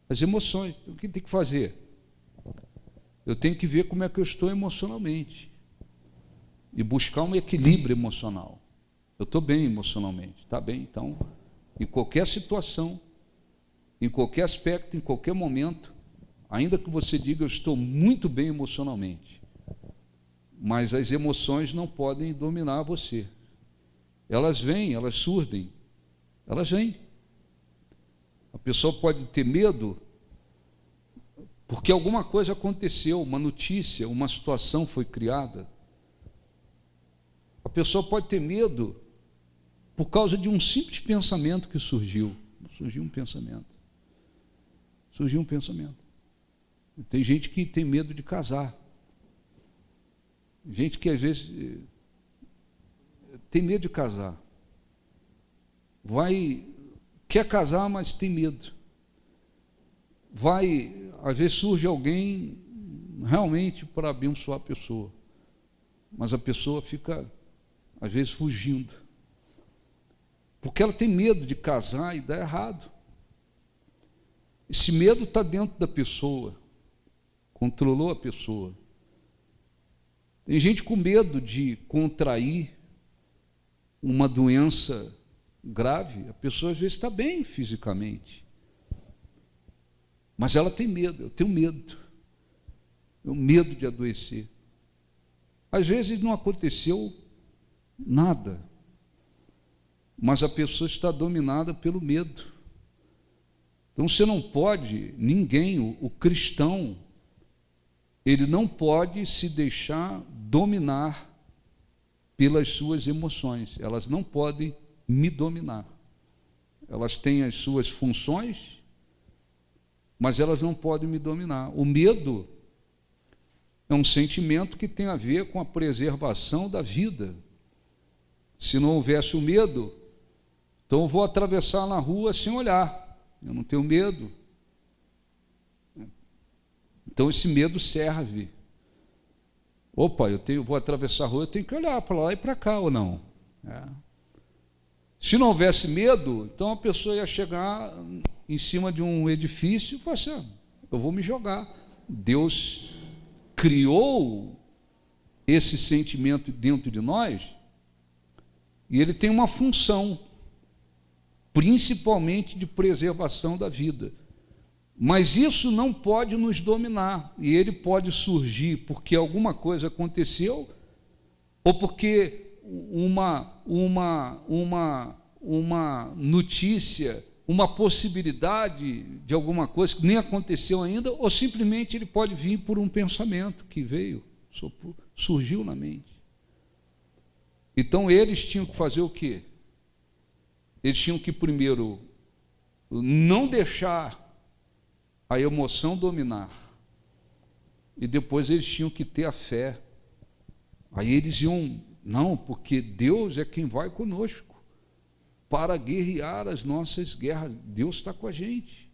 As emoções. Então, o que tem que fazer? Eu tenho que ver como é que eu estou emocionalmente e buscar um equilíbrio emocional. Eu estou bem emocionalmente, está bem? Então, em qualquer situação, em qualquer aspecto, em qualquer momento, ainda que você diga eu estou muito bem emocionalmente, mas as emoções não podem dominar você. Elas vêm, elas surgem, elas vêm. A pessoa pode ter medo porque alguma coisa aconteceu, uma notícia, uma situação foi criada. A pessoa pode ter medo por causa de um simples pensamento que surgiu. Surgiu um pensamento. Tem gente que tem medo de casar. Gente que às vezes tem medo de casar. Quer casar, mas tem medo. Às vezes surge alguém realmente para abençoar a pessoa, mas a pessoa fica, às vezes, fugindo, porque ela tem medo de casar e dar errado. Esse medo está dentro da pessoa, controlou a pessoa. Tem gente com medo de contrair uma doença grave. A pessoa às vezes está bem fisicamente, mas ela tem medo. Eu tenho medo de adoecer. Às vezes não aconteceu nada, mas a pessoa está dominada pelo medo. Então você não pode, ninguém, o cristão, ele não pode se deixar dominar pelas suas emoções. Elas não podem me dominar. Elas têm as suas funções, mas elas não podem me dominar. O medo é um sentimento que tem a ver com a preservação da vida. Se não houvesse o medo, então eu vou atravessar na rua sem olhar. Eu não tenho medo. Então esse medo serve. Opa, vou atravessar a rua, eu tenho que olhar para lá e para cá, ou não? Se não houvesse medo, então a pessoa ia chegar em cima de um edifício e falar assim, eu vou me jogar. Deus criou esse sentimento dentro de nós e ele tem uma função, principalmente de preservação da vida. Mas isso não pode nos dominar, e ele pode surgir porque alguma coisa aconteceu, ou porque uma notícia, uma possibilidade de alguma coisa que nem aconteceu ainda, ou simplesmente ele pode vir por um pensamento que veio, surgiu na mente. Então eles tinham que fazer o quê? Eles tinham que primeiro não deixar a emoção dominar, e depois eles tinham que ter a fé. Aí eles iam, não, porque Deus é quem vai conosco para guerrear as nossas guerras, Deus está com a gente.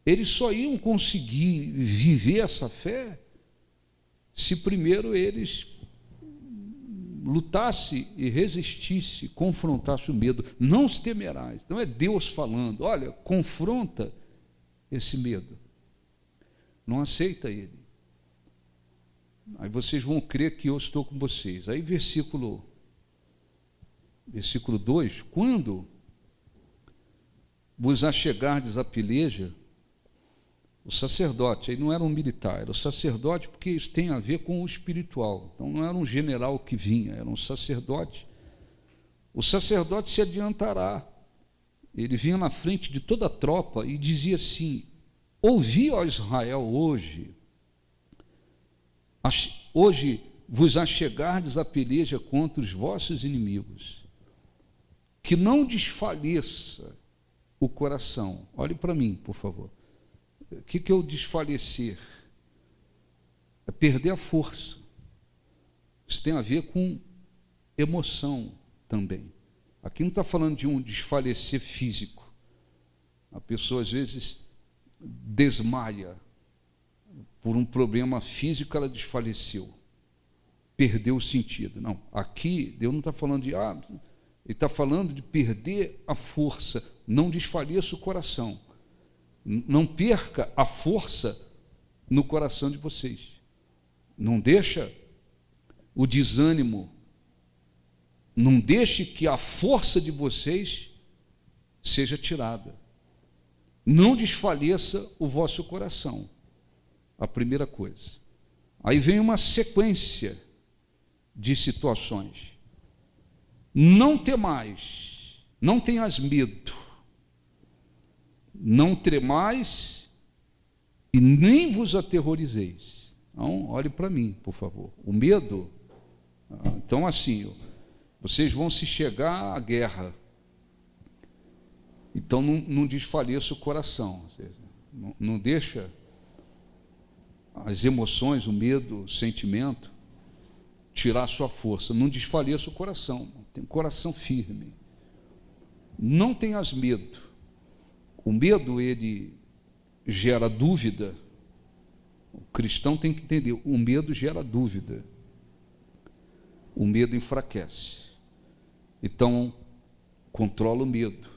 Eles só iam conseguir viver essa fé se primeiro eles lutassem e resistissem, confrontassem o medo. Não os temerás. Então é Deus falando, olha, confronta esse medo. Não aceita ele. Aí vocês vão crer que eu estou com vocês. Aí versículo 2, quando vos achegardes à peleja, o sacerdote, aí não era um militar, era o sacerdote, porque isso tem a ver com o espiritual. Então não era um general que vinha, era um sacerdote. O sacerdote se adiantará. Ele vinha na frente de toda a tropa e dizia assim, ouvi, ó Israel, hoje vos achegardes à peleja contra os vossos inimigos, que não desfaleça o coração. Olhe para mim, por favor. O que é o desfalecer? É perder a força. Isso tem a ver com emoção também. Aqui não está falando de um desfalecer físico. A pessoa, às vezes, desmaia. Por um problema físico, ela desfaleceu. Perdeu o sentido. Não, aqui, Deus não está falando de... ele está falando de perder a força. Não desfaleça o coração. Não perca a força no coração de vocês. Não deixa o desânimo, não deixe que a força de vocês seja tirada. Não desfaleça o vosso coração. A primeira coisa. Aí vem uma sequência de situações. Não temais, não tenhas medo, não tremais e nem vos aterrorizeis. Então, olhe para mim, por favor. O medo, então assim, vocês vão se chegar à guerra. Então não desfaleça o coração. Não deixa as emoções, o medo, o sentimento tirar a sua força. Não desfaleça o coração. Tem um coração firme. Não tenhas medo. O medo, ele gera dúvida. O cristão tem que entender, o medo gera dúvida. O medo enfraquece. Então, controla o medo.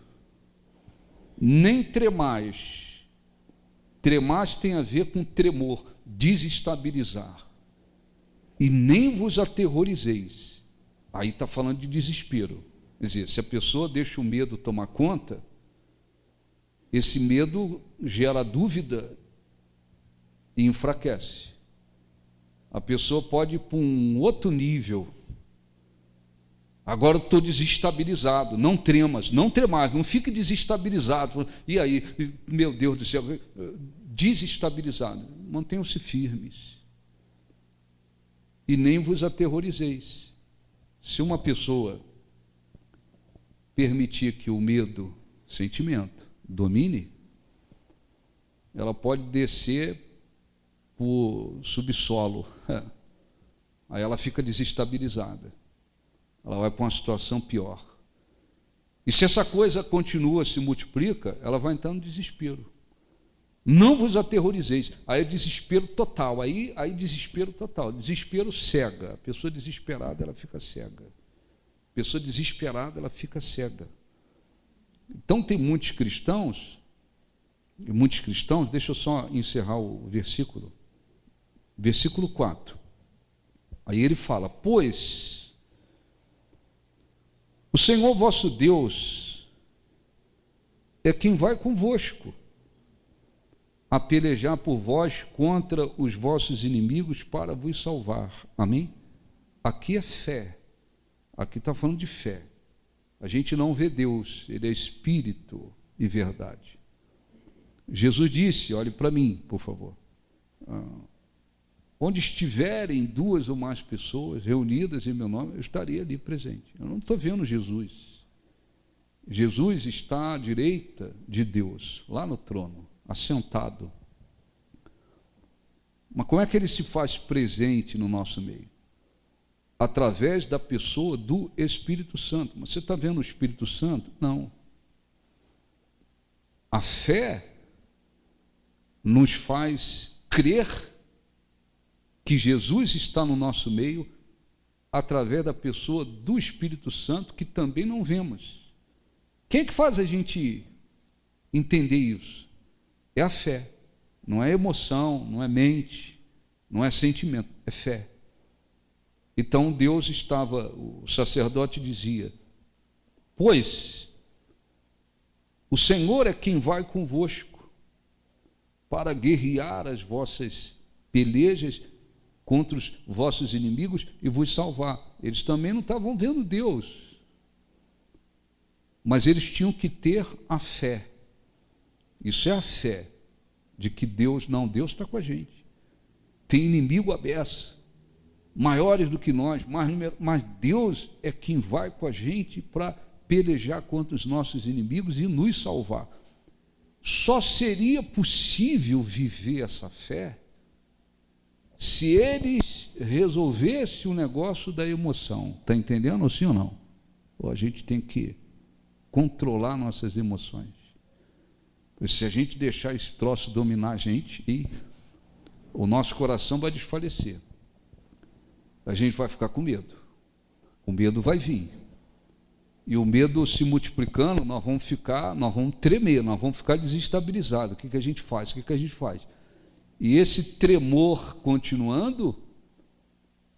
Nem tremais. Tremais tem a ver com tremor, desestabilizar. E nem vos aterrorizeis. Aí está falando de desespero. Quer dizer, se a pessoa deixa o medo tomar conta, esse medo gera dúvida e enfraquece. A pessoa pode ir para um outro nível. Agora eu estou desestabilizado. Não tremas, não tremais, não fique desestabilizado. E aí, meu Deus do céu, desestabilizado. Mantenham-se firmes. E nem vos aterrorizeis. Se uma pessoa permitir que o medo, sentimento, domine, ela pode descer por subsolo. Aí ela fica desestabilizada. Ela vai para uma situação pior. E se essa coisa continua, se multiplica, ela vai entrar no desespero. Não vos aterrorizeis. Aí é desespero total. Aí desespero total. Desespero cega. A pessoa desesperada, ela fica cega. A pessoa desesperada, ela fica cega. Então tem muitos cristãos, deixa eu só encerrar o versículo. Versículo 4. Aí ele fala: pois o Senhor vosso Deus é quem vai convosco a pelejar por vós contra os vossos inimigos para vos salvar. Amém? Aqui é fé. Aqui está falando de fé. A gente não vê Deus, Ele é Espírito e verdade. Jesus disse, olhe para mim, por favor. Onde estiverem 2 ou mais pessoas reunidas em meu nome, eu estarei ali presente. Eu não estou vendo Jesus. Jesus está à direita de Deus, lá no trono, assentado. Mas como é que Ele se faz presente no nosso meio? Através da pessoa do Espírito Santo. Mas você está vendo o Espírito Santo? Não. A fé nos faz crer que Jesus está no nosso meio através da pessoa do Espírito Santo, que também não vemos. Quem é que faz a gente entender isso? É a fé. Não é emoção, não é mente, não é sentimento, é fé. Então Deus estava, o sacerdote dizia: pois o Senhor é quem vai convosco para guerrear as vossas pelejas contra os vossos inimigos e vos salvar. Eles também não estavam vendo Deus, mas eles tinham que ter a fé. Isso é a fé de que Deus está com a gente. Tem inimigo à beça, maiores do que nós, mas Deus é quem vai com a gente para pelejar contra os nossos inimigos e nos salvar. Só seria possível viver essa fé se eles resolvessem o negócio da emoção. Está entendendo, sim ou não? A gente tem que controlar nossas emoções. Porque se a gente deixar esse troço dominar a gente, o nosso coração vai desfalecer. A gente vai ficar com medo. O medo vai vir. E o medo se multiplicando, nós vamos tremer, nós vamos ficar desestabilizados. O que a gente faz? E esse tremor continuando,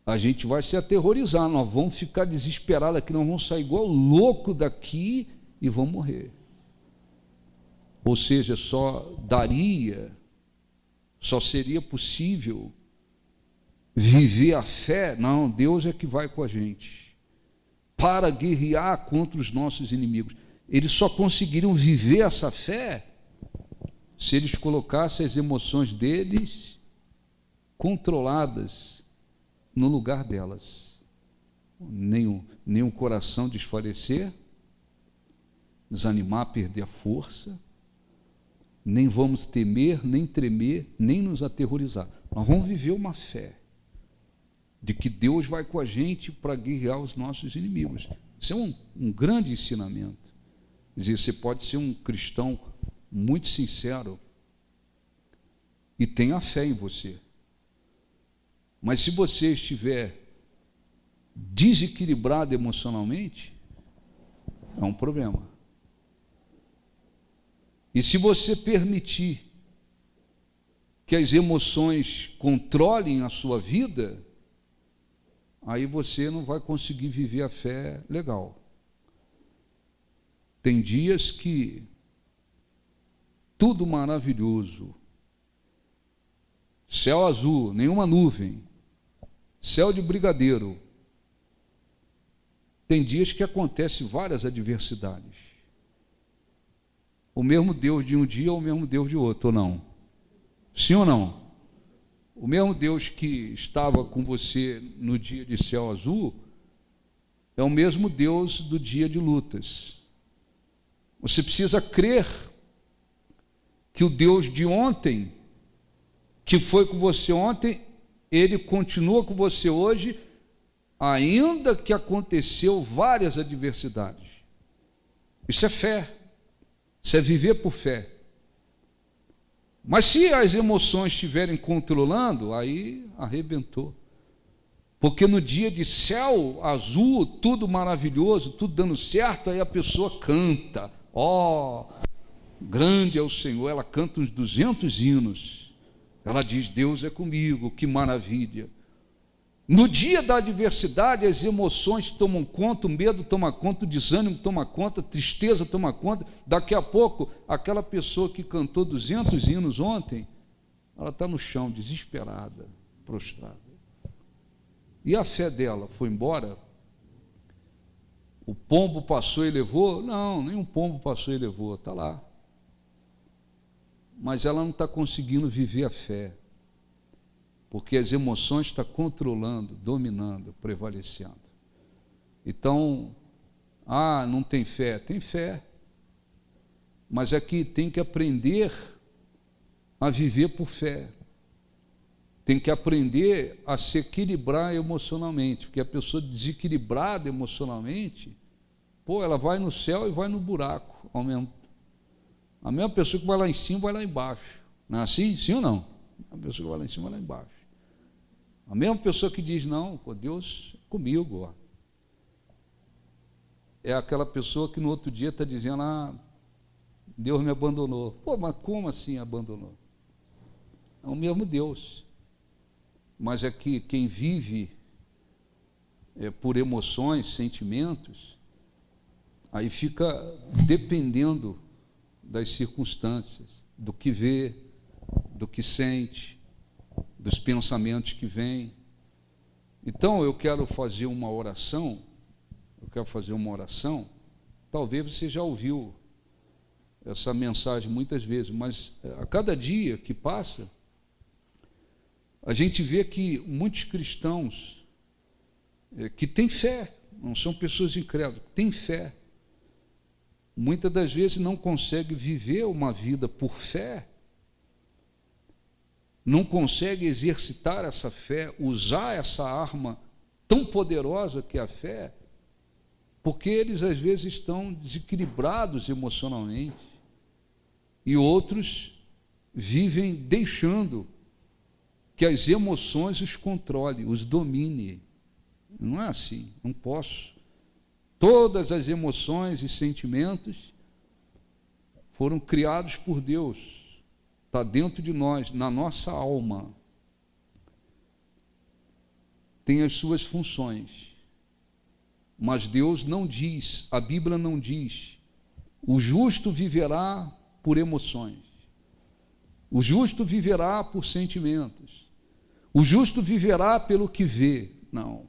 a gente vai se aterrorizar, nós vamos ficar desesperados aqui, nós vamos sair igual louco daqui e vamos morrer. Ou seja, só seria possível viver a fé. Não, Deus é que vai com a gente para guerrear contra os nossos inimigos. Eles só conseguiriam viver essa fé se eles colocassem as emoções deles controladas no lugar delas. Nem o coração desfalecer, desanimar, perder a força, nem vamos temer, nem tremer, nem nos aterrorizar. Nós vamos viver uma fé de que Deus vai com a gente para guerrear os nossos inimigos. Isso é um grande ensinamento. Quer dizer, você pode ser um cristão muito sincero e tenha fé em você. Mas se você estiver desequilibrado emocionalmente, é um problema. E se você permitir que as emoções controlem a sua vida, aí você não vai conseguir viver a fé legal. Tem dias que tudo maravilhoso, céu azul, nenhuma nuvem, céu de brigadeiro. Tem dias que acontecem várias adversidades. O mesmo Deus de um dia é o mesmo Deus de outro, ou não? Sim ou não? O mesmo Deus que estava com você no dia de céu azul é o mesmo Deus do dia de lutas. Você precisa crer que o Deus de ontem, que foi com você ontem, Ele continua com você hoje, ainda que aconteceu várias adversidades. Isso é fé, isso é viver por fé. Mas se as emoções estiverem controlando, aí arrebentou. Porque no dia de céu azul, tudo maravilhoso, tudo dando certo, aí a pessoa canta. Ó, grande é o Senhor, ela canta uns 200 hinos. Ela diz, Deus é comigo, que maravilha. No dia da adversidade, as emoções tomam conta, o medo toma conta, o desânimo toma conta, a tristeza toma conta. Daqui a pouco, aquela pessoa que cantou 200 hinos ontem, ela está no chão, desesperada, prostrada. E a fé dela foi embora? O pombo passou e levou? Não, nem um pombo passou e levou, está lá. Mas ela não está conseguindo viver a fé, porque as emoções estão controlando, dominando, prevalecendo. Então, não tem fé. Tem fé, mas é que tem que aprender a viver por fé. Tem que aprender a se equilibrar emocionalmente, porque a pessoa desequilibrada emocionalmente, ela vai no céu e vai no buraco ao mesmo tempo. A mesma pessoa que vai lá em cima vai lá embaixo. Não é assim? Sim ou não? A pessoa que vai lá em cima vai lá embaixo. A mesma pessoa que diz, não, Deus é comigo. Ó. É aquela pessoa que no outro dia está dizendo, Deus me abandonou. Mas como assim abandonou? É o mesmo Deus. Mas é que quem vive por emoções, sentimentos, aí fica dependendo das circunstâncias, do que vê, do que sente, dos pensamentos que vêm. Então, eu quero fazer uma oração, talvez você já ouviu essa mensagem muitas vezes, mas a cada dia que passa, a gente vê que muitos cristãos que têm fé, não são pessoas incrédulas, têm fé, muitas das vezes não conseguem viver uma vida por fé, não conseguem exercitar essa fé, usar essa arma tão poderosa que é a fé, porque eles às vezes estão desequilibrados emocionalmente e outros vivem deixando que as emoções os controlem, os dominem. Não é assim, não posso. Todas as emoções e sentimentos foram criados por Deus, está dentro de nós, na nossa alma. Tem as suas funções, mas Deus não diz, a Bíblia não diz, o justo viverá por emoções, o justo viverá por sentimentos, o justo viverá pelo que vê. Não,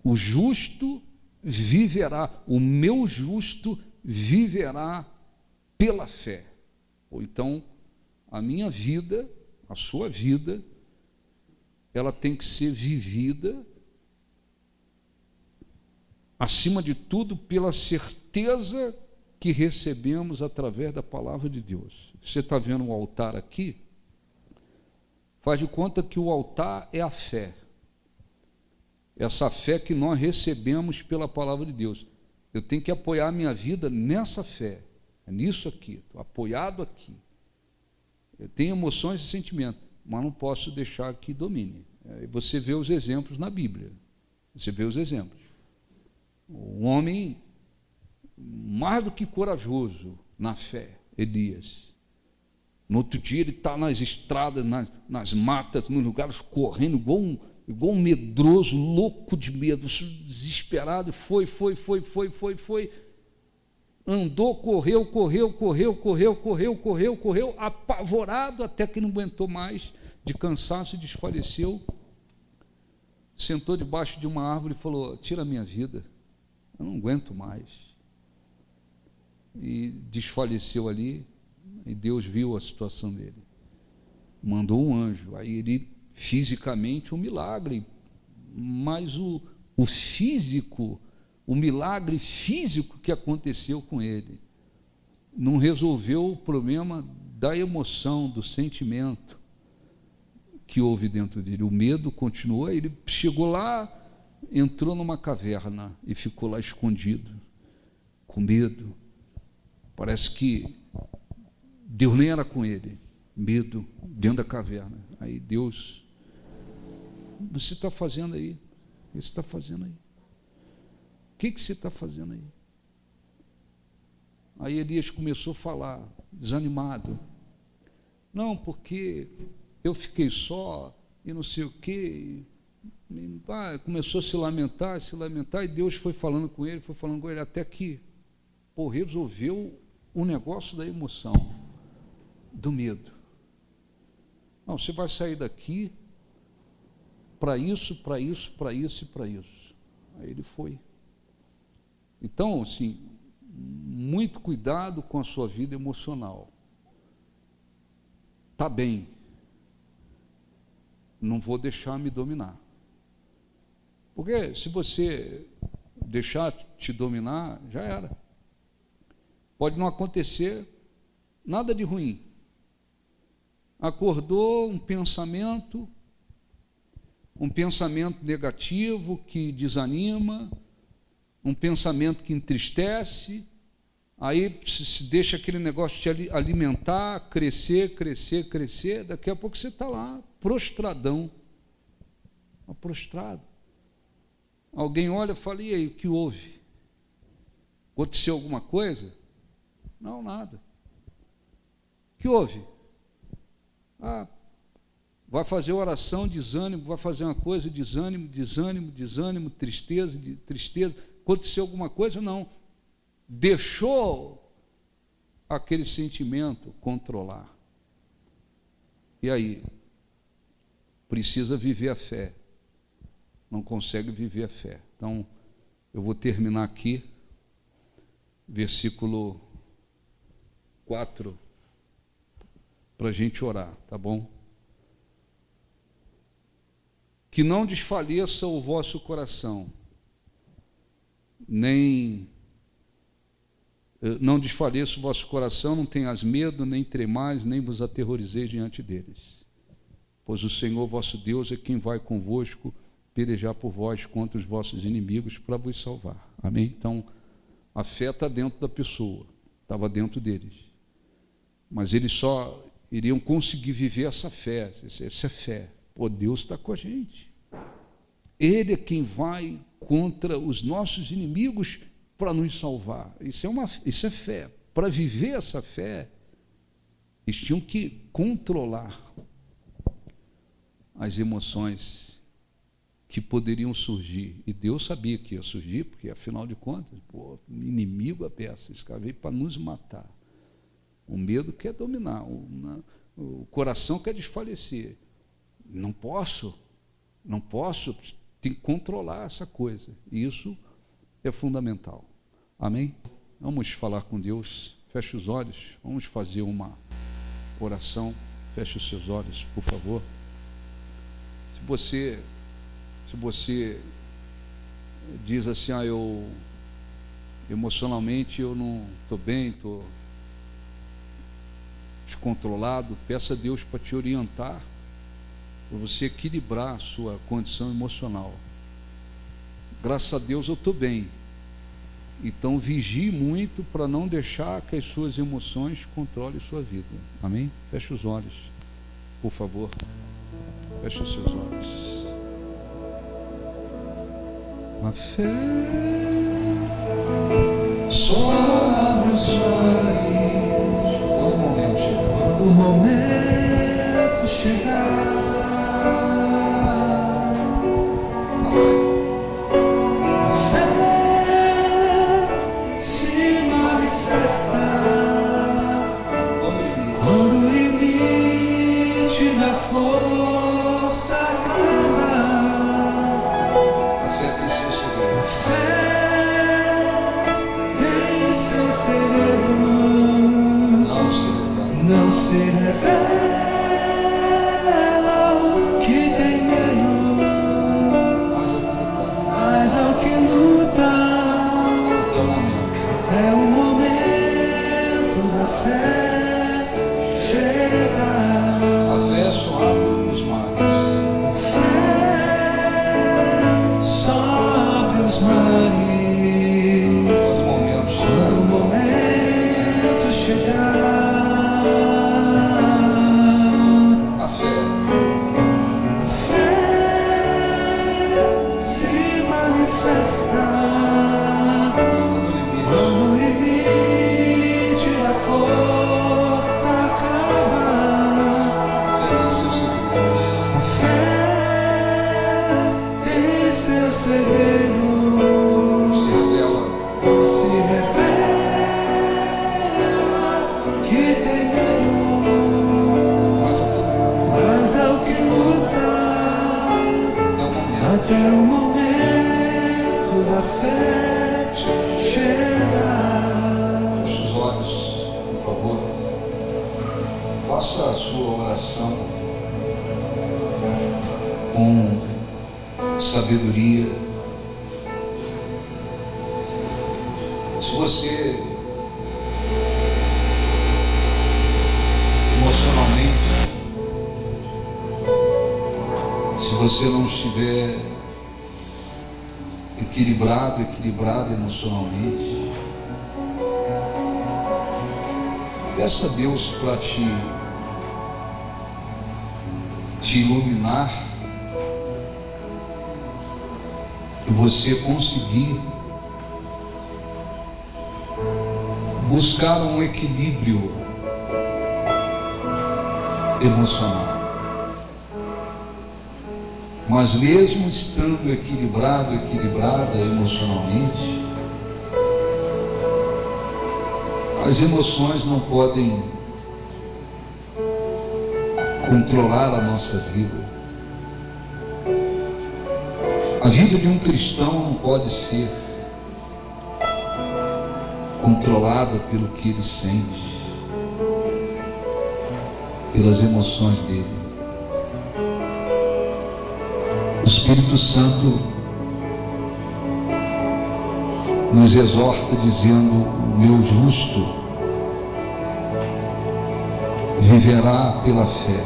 o justo viverá, o meu justo viverá pela fé. Ou então, a minha vida, a sua vida, ela tem que ser vivida, acima de tudo, pela certeza que recebemos através da palavra de Deus. Você está vendo o altar aqui? Faz de conta que o altar é a fé. Essa fé que nós recebemos pela palavra de Deus. Eu tenho que apoiar a minha vida nessa fé, é nisso aqui, estou apoiado aqui. Eu tenho emoções e sentimentos, mas não posso deixar que domine. Você vê os exemplos na Bíblia, você vê os exemplos. Um homem mais do que corajoso na fé, Elias. No outro dia ele está nas estradas, nas matas, nos lugares, correndo igual um medroso, louco de medo, desesperado, foi, andou, correu, apavorado, até que não aguentou mais, de cansaço, desfaleceu, sentou debaixo de uma árvore e falou, tira a minha vida, eu não aguento mais, e desfaleceu ali, e Deus viu a situação dele, mandou um anjo, aí ele, fisicamente, um milagre, mas o milagre físico que aconteceu com ele, não resolveu o problema da emoção, do sentimento que houve dentro dele. O medo continuou, ele chegou lá, entrou numa caverna e ficou lá escondido, com medo. Parece que Deus nem era com ele, medo, dentro da caverna. Aí Deus, o que você está fazendo aí? O que você está fazendo aí? O que você está fazendo aí? Aí Elias começou a falar, desanimado. Não, porque eu fiquei só e não sei o quê. Começou a se lamentar, e Deus foi falando com ele, até que resolveu o negócio da emoção, do medo. Não, você vai sair daqui para isso, para isso, para isso e para isso. Aí ele foi. Então, assim, muito cuidado com a sua vida emocional. Tá bem, não vou deixar me dominar. Porque se você deixar te dominar, já era. Pode não acontecer nada de ruim. Acordou um pensamento negativo que desanima, um pensamento que entristece, aí se deixa aquele negócio te alimentar, crescer, daqui a pouco você está lá, prostradão, prostrado. Alguém olha e fala, e aí, o que houve? Aconteceu alguma coisa? Não, nada. O que houve? Vai fazer oração, desânimo, vai fazer uma coisa, desânimo, tristeza. Aconteceu alguma coisa? Não. Deixou aquele sentimento controlar. E aí? Precisa viver a fé. Não consegue viver a fé. Então, eu vou terminar aqui, versículo 4, para a gente orar, tá bom? Que não desfaleça o vosso coração, não desfaleça o vosso coração, não tenhas medo, nem tremais, nem vos aterrorizeis diante deles. Pois o Senhor vosso Deus é quem vai convosco pelejar por vós contra os vossos inimigos para vos salvar. Amém? Então, a fé está dentro da pessoa, estava dentro deles. Mas eles só iriam conseguir viver essa fé. Essa é fé. Deus está com a gente. Ele é quem vai contra os nossos inimigos para nos salvar. Isso é fé. Para viver essa fé, eles tinham que controlar as emoções que poderiam surgir. E Deus sabia que ia surgir, porque, afinal de contas, o inimigo é peça. Esse cara veio para nos matar. O medo quer dominar, o coração quer desfalecer. Não posso, tem que controlar essa coisa. E isso é fundamental. Amém? Vamos falar com Deus. Feche os olhos, vamos fazer uma oração. Feche os seus olhos, por favor. Se você diz assim, eu emocionalmente eu não estou bem, estou descontrolado, peça a Deus para te orientar, para você equilibrar a sua condição emocional. Graças a Deus eu estou bem, então vigie muito para não deixar que as suas emoções controlem sua vida. Amém? Feche os olhos, por favor. Feche os seus olhos. A fé só abre os olhos quando o momento chegar. A fé se manifesta quando o limite da força acaba. Seus segredos não se revelam, que tem medo, mas ao que luta, é o momento dos mares. Quando o momento Quando o momento chegar, a fé a fé se manifesta. Quando o limite da força acaba, a fé em seus segredos se revela que tem medo, mas é o que luta até o momento da fé chegar. Feche os olhos, por favor. Faça a sua oração com sabedoria. Se você emocionalmente, se você não estiver equilibrado emocionalmente, peça a Deus para te iluminar e você conseguir buscar um equilíbrio emocional. Mas mesmo estando equilibrada emocionalmente, as emoções não podem controlar a nossa vida. A vida de um cristão não pode ser controlada pelo que ele sente, pelas emoções dele. O Espírito Santo nos exorta dizendo: o meu justo viverá pela fé.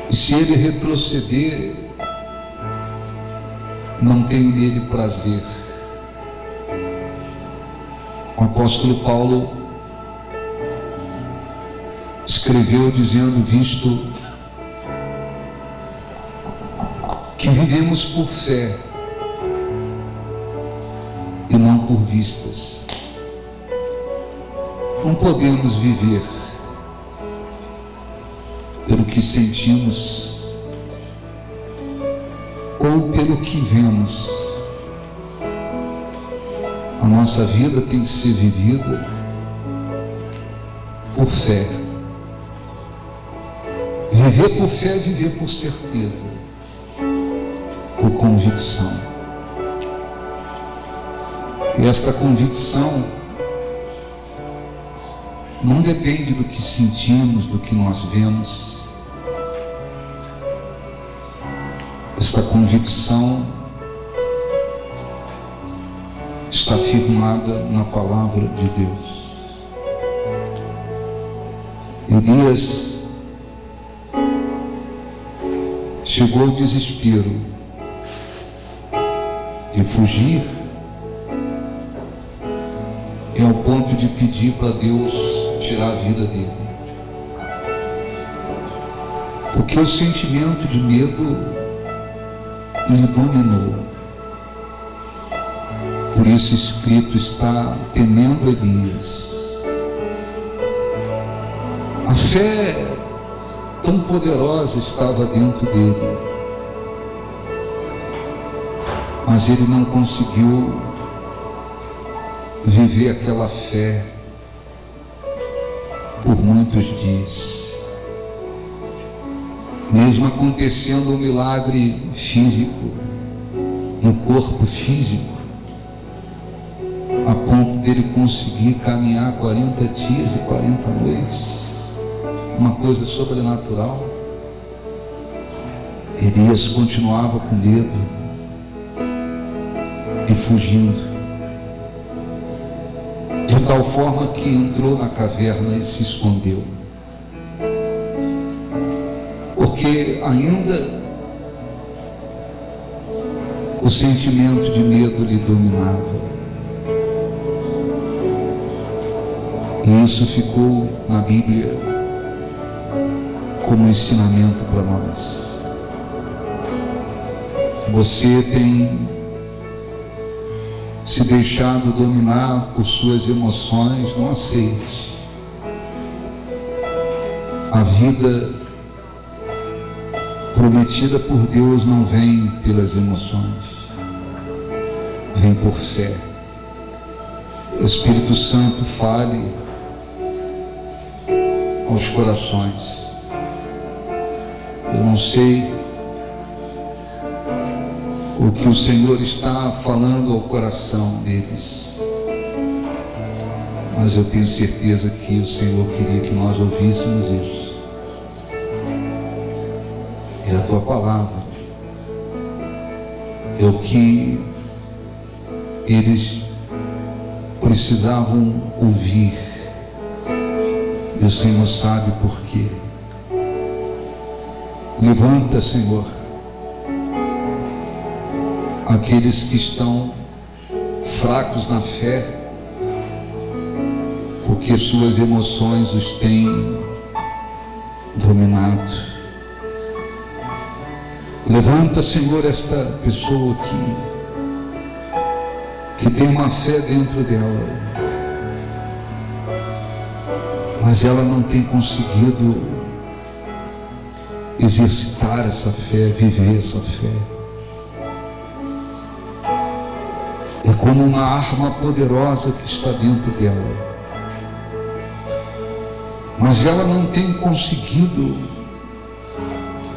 E se ele retroceder, não tenho nele prazer. O apóstolo Paulo escreveu dizendo: visto que vivemos por fé e não por vistas, não podemos viver pelo que sentimos ou pelo que vemos. A nossa vida tem que ser vivida por fé. Viver por fé é viver por certeza, por convicção. E esta convicção não depende do que sentimos, do que nós vemos. Esta convicção está firmada na palavra de Deus. Elias chegou ao desespero de fugir e ao ponto de pedir para Deus tirar a vida dele, porque o sentimento de medo lhe dominou. Por isso escrito está: temendo Elias. A fé tão poderosa estava dentro dele, mas ele não conseguiu viver aquela fé por muitos dias. Mesmo acontecendo um milagre físico, no corpo físico, a ponto dele conseguir caminhar 40 dias e 40 noites, uma coisa sobrenatural, Elias continuava com medo e fugindo, de tal forma que entrou na caverna e se escondeu, porque ainda o sentimento de medo lhe dominava. E isso ficou na Bíblia como ensinamento para nós. Você tem se deixado dominar por suas emoções, não aceite. A vida prometida por Deus não vem pelas emoções, vem por fé. O Espírito Santo fale aos corações. Eu não sei o que o Senhor está falando ao coração deles, mas eu tenho certeza que o Senhor queria que nós ouvíssemos isso. É a tua palavra, é o que eles precisavam ouvir, e o Senhor sabe por quê. Levanta, Senhor, aqueles que estão fracos na fé, porque suas emoções os têm dominado. Levanta, Senhor, esta pessoa que tem uma fé dentro dela, mas ela não tem conseguido exercitar essa fé, viver essa fé. É como uma arma poderosa que está dentro dela, mas ela não tem conseguido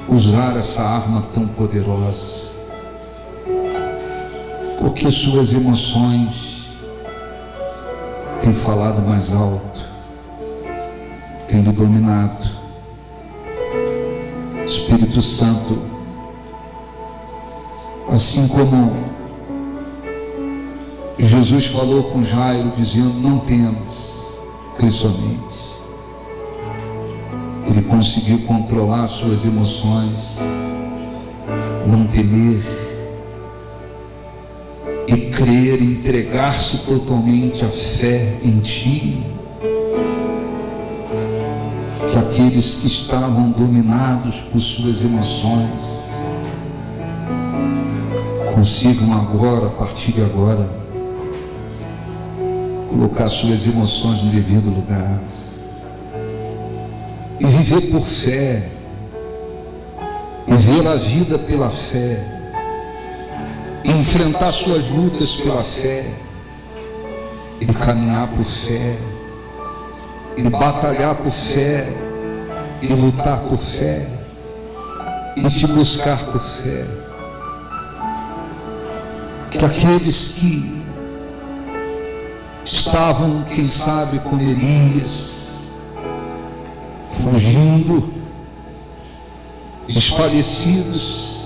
usar essa arma tão poderosa, porque suas emoções têm falado mais alto, têm lhe dominado. Espírito Santo, assim como Jesus falou com Jairo, dizendo: não temas, crê somente. Ele conseguiu controlar suas emoções, não temer e crer, entregar-se totalmente à fé em Ti. Que aqueles que estavam dominados por suas emoções consigam agora, a partir de agora, colocar suas emoções no devido lugar e viver por fé, e ver a vida pela fé, e enfrentar suas lutas pela fé, e caminhar por fé, e batalhar por fé, e lutar por fé, e te buscar por fé. Que aqueles que estavam, quem sabe, com Elias, fugindo, desfalecidos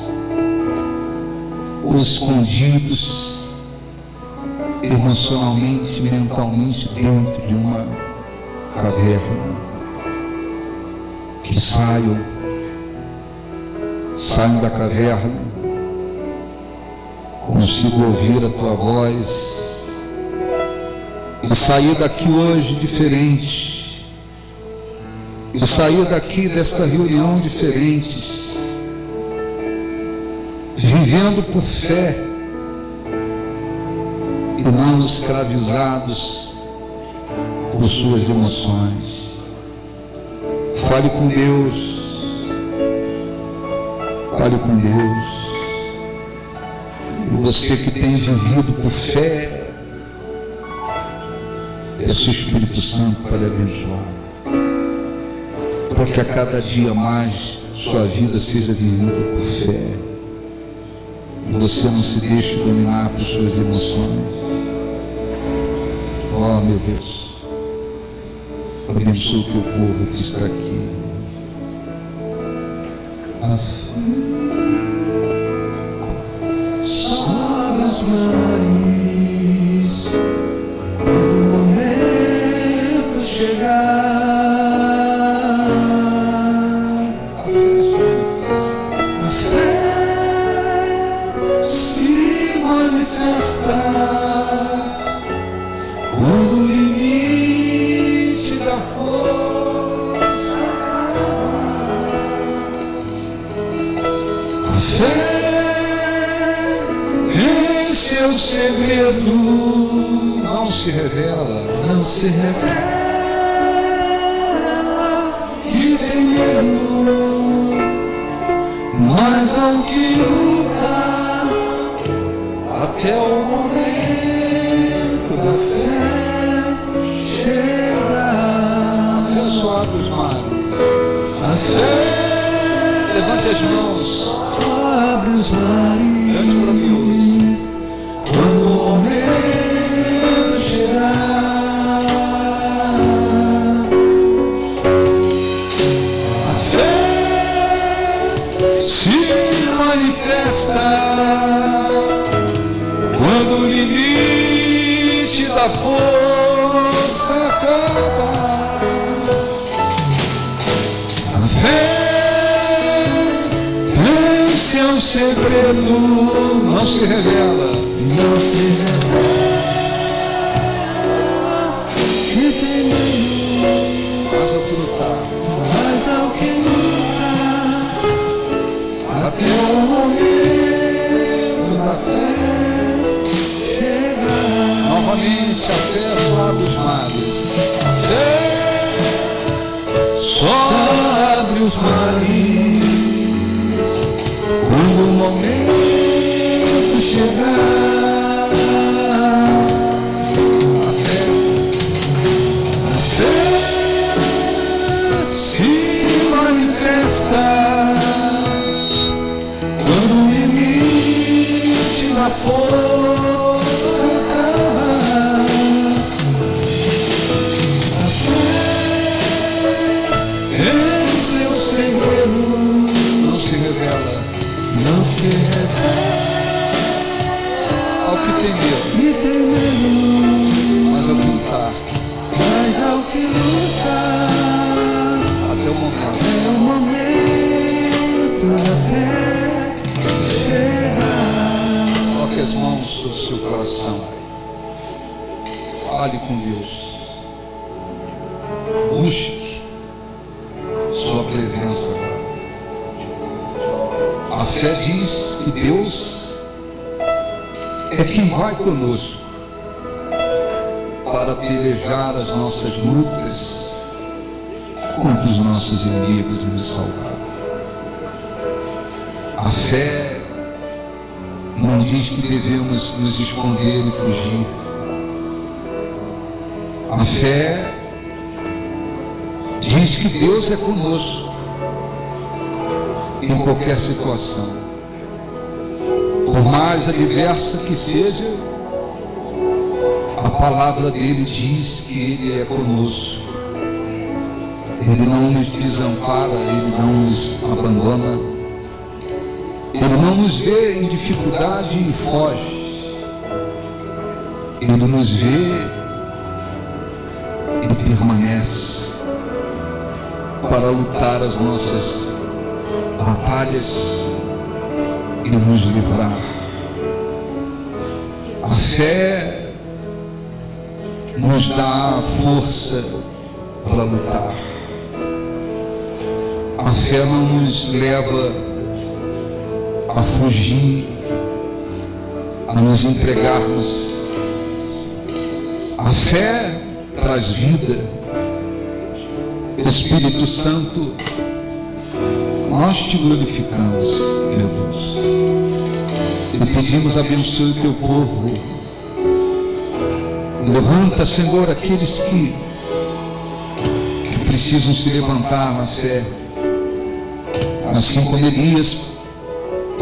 ou escondidos emocionalmente, mentalmente dentro de uma caverna, que saiam da caverna, consigo ouvir a tua voz e sair daqui hoje diferente, e sair daqui desta reunião diferentes, vivendo por fé e não escravizados por suas emoções. Fale com Deus, fale com Deus. E você que tem vivido por fé, peça o Espírito Santo para lhe abençoar, para que a cada dia mais sua vida seja vivida por fé. Você não se deixe dominar por suas emoções. Oh, meu Deus, abençoa o teu povo que está aqui. Sobe os mares quando o momento chegar. A fé se fé tem seu segredo, não se revela, não se revela, que tem medo, mas ao que luta, até o momento da fé chega. A fé só abre os mares. A fé Levante as mãos, abre os mares. cante para Deus. Quando o momento chegar, A fé se manifesta quando o limite da força acaba. a fé Tem seu segredo, não se revela, não se revela, que tem medo, mas ao que lutar, mas ao que luta, até o momento da fé. chega. Novamente a fé só abre os mares. A fé só Abre os mares quando o momento chegar. a fé se manifesta Quando o limite da força acaba, a fé tem seu segredo, não se revela não se revela, ao que tem medo, que tem medo, mas ao que lutar, mas ao que lutar, até o momento. é o momento da fé chegar. Coloque as mãos sobre o seu coração. Fale com Deus. Busque sua presença. A fé diz que Deus é quem vai conosco para pelejar as nossas lutas contra os nossos inimigos e nos salvar. A fé não diz que devemos nos esconder e fugir. A fé diz que Deus é conosco em qualquer situação. Por mais adversa que seja, a palavra dele diz que ele é conosco. Ele não nos desampara, ele não nos abandona. Ele não nos vê em dificuldade e foge. Ele nos vê, ele permanece para lutar as nossas batalhas e nos livrar. A fé nos dá força para lutar. A fé não nos leva a fugir, a nos entregarmos. A fé traz vida. Espírito Santo, nós te glorificamos, meu Deus. E pedimos, abençoe o teu povo. Levanta, Senhor, aqueles que precisam se levantar na fé, assim como Elias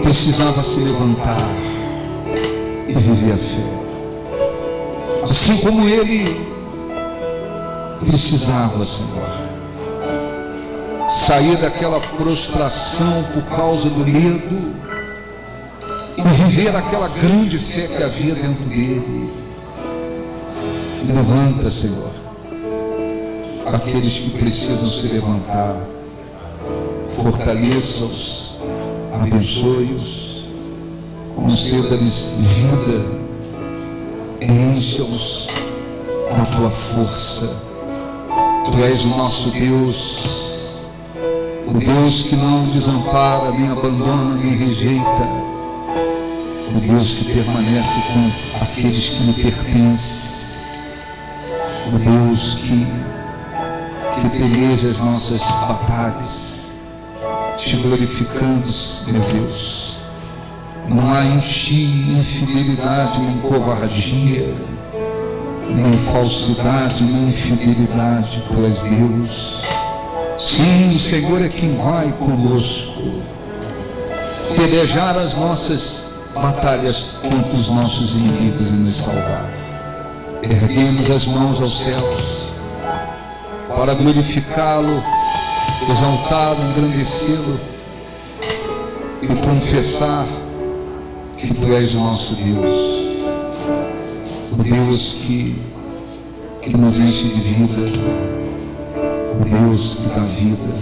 precisava se levantar e viver a fé, assim como ele precisava, Senhor, sair daquela prostração por causa do medo e viver aquela grande fé que havia dentro dele. Levanta, Senhor, aqueles que precisam se levantar, fortaleça-os, abençoe-os, conceda-lhes vida, encha-os da tua força. Tu és o nosso Deus, o Deus que não desampara, nem abandona, nem rejeita, o Deus que permanece com aqueles que lhe pertencem, o Deus que peleja as nossas batalhas, te glorificamos, meu Deus. Não há em ti infidelidade, nem covardia, nem falsidade, nem infidelidade. Tu és Deus. Sim, o Senhor é quem vai conosco pelejar as nossas batalhas contra os nossos inimigos e nos salvar. Erguemos as mãos aos céus para glorificá-lo, exaltá-lo, engrandecê-lo e confessar que tu és o nosso Deus, o Deus que nos enche de vida, o Deus que dá vida.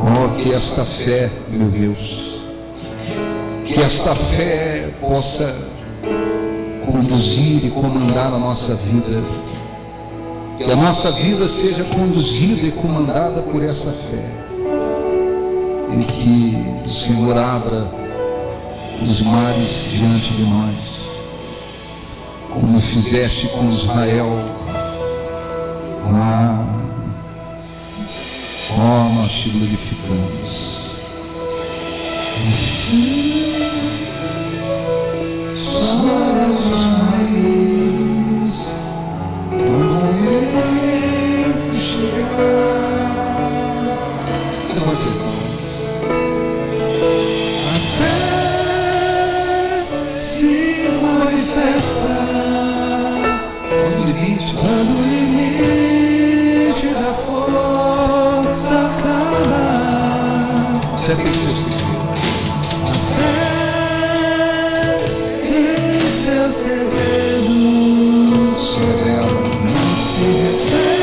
Oh, que esta fé, meu Deus, que esta fé possa conduzir e comandar a nossa vida, que a nossa vida seja conduzida e comandada por essa fé, e que o Senhor abra os mares diante de nós, como fizeste com Israel. Nós te glorificamos. Para os mares, quando o momento chegar, a fé se manifesta Quando o limite da força acaba. já tem seu segredo. Seu segredo Se revela, não se revela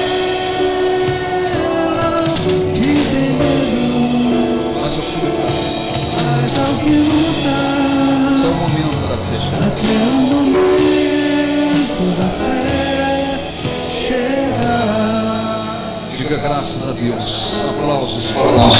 e tem medo, mas eu fui mas ao que lutar até o momento da fechar. até o momento da fé chegar. Diga graças a Deus. Aplausos para nós.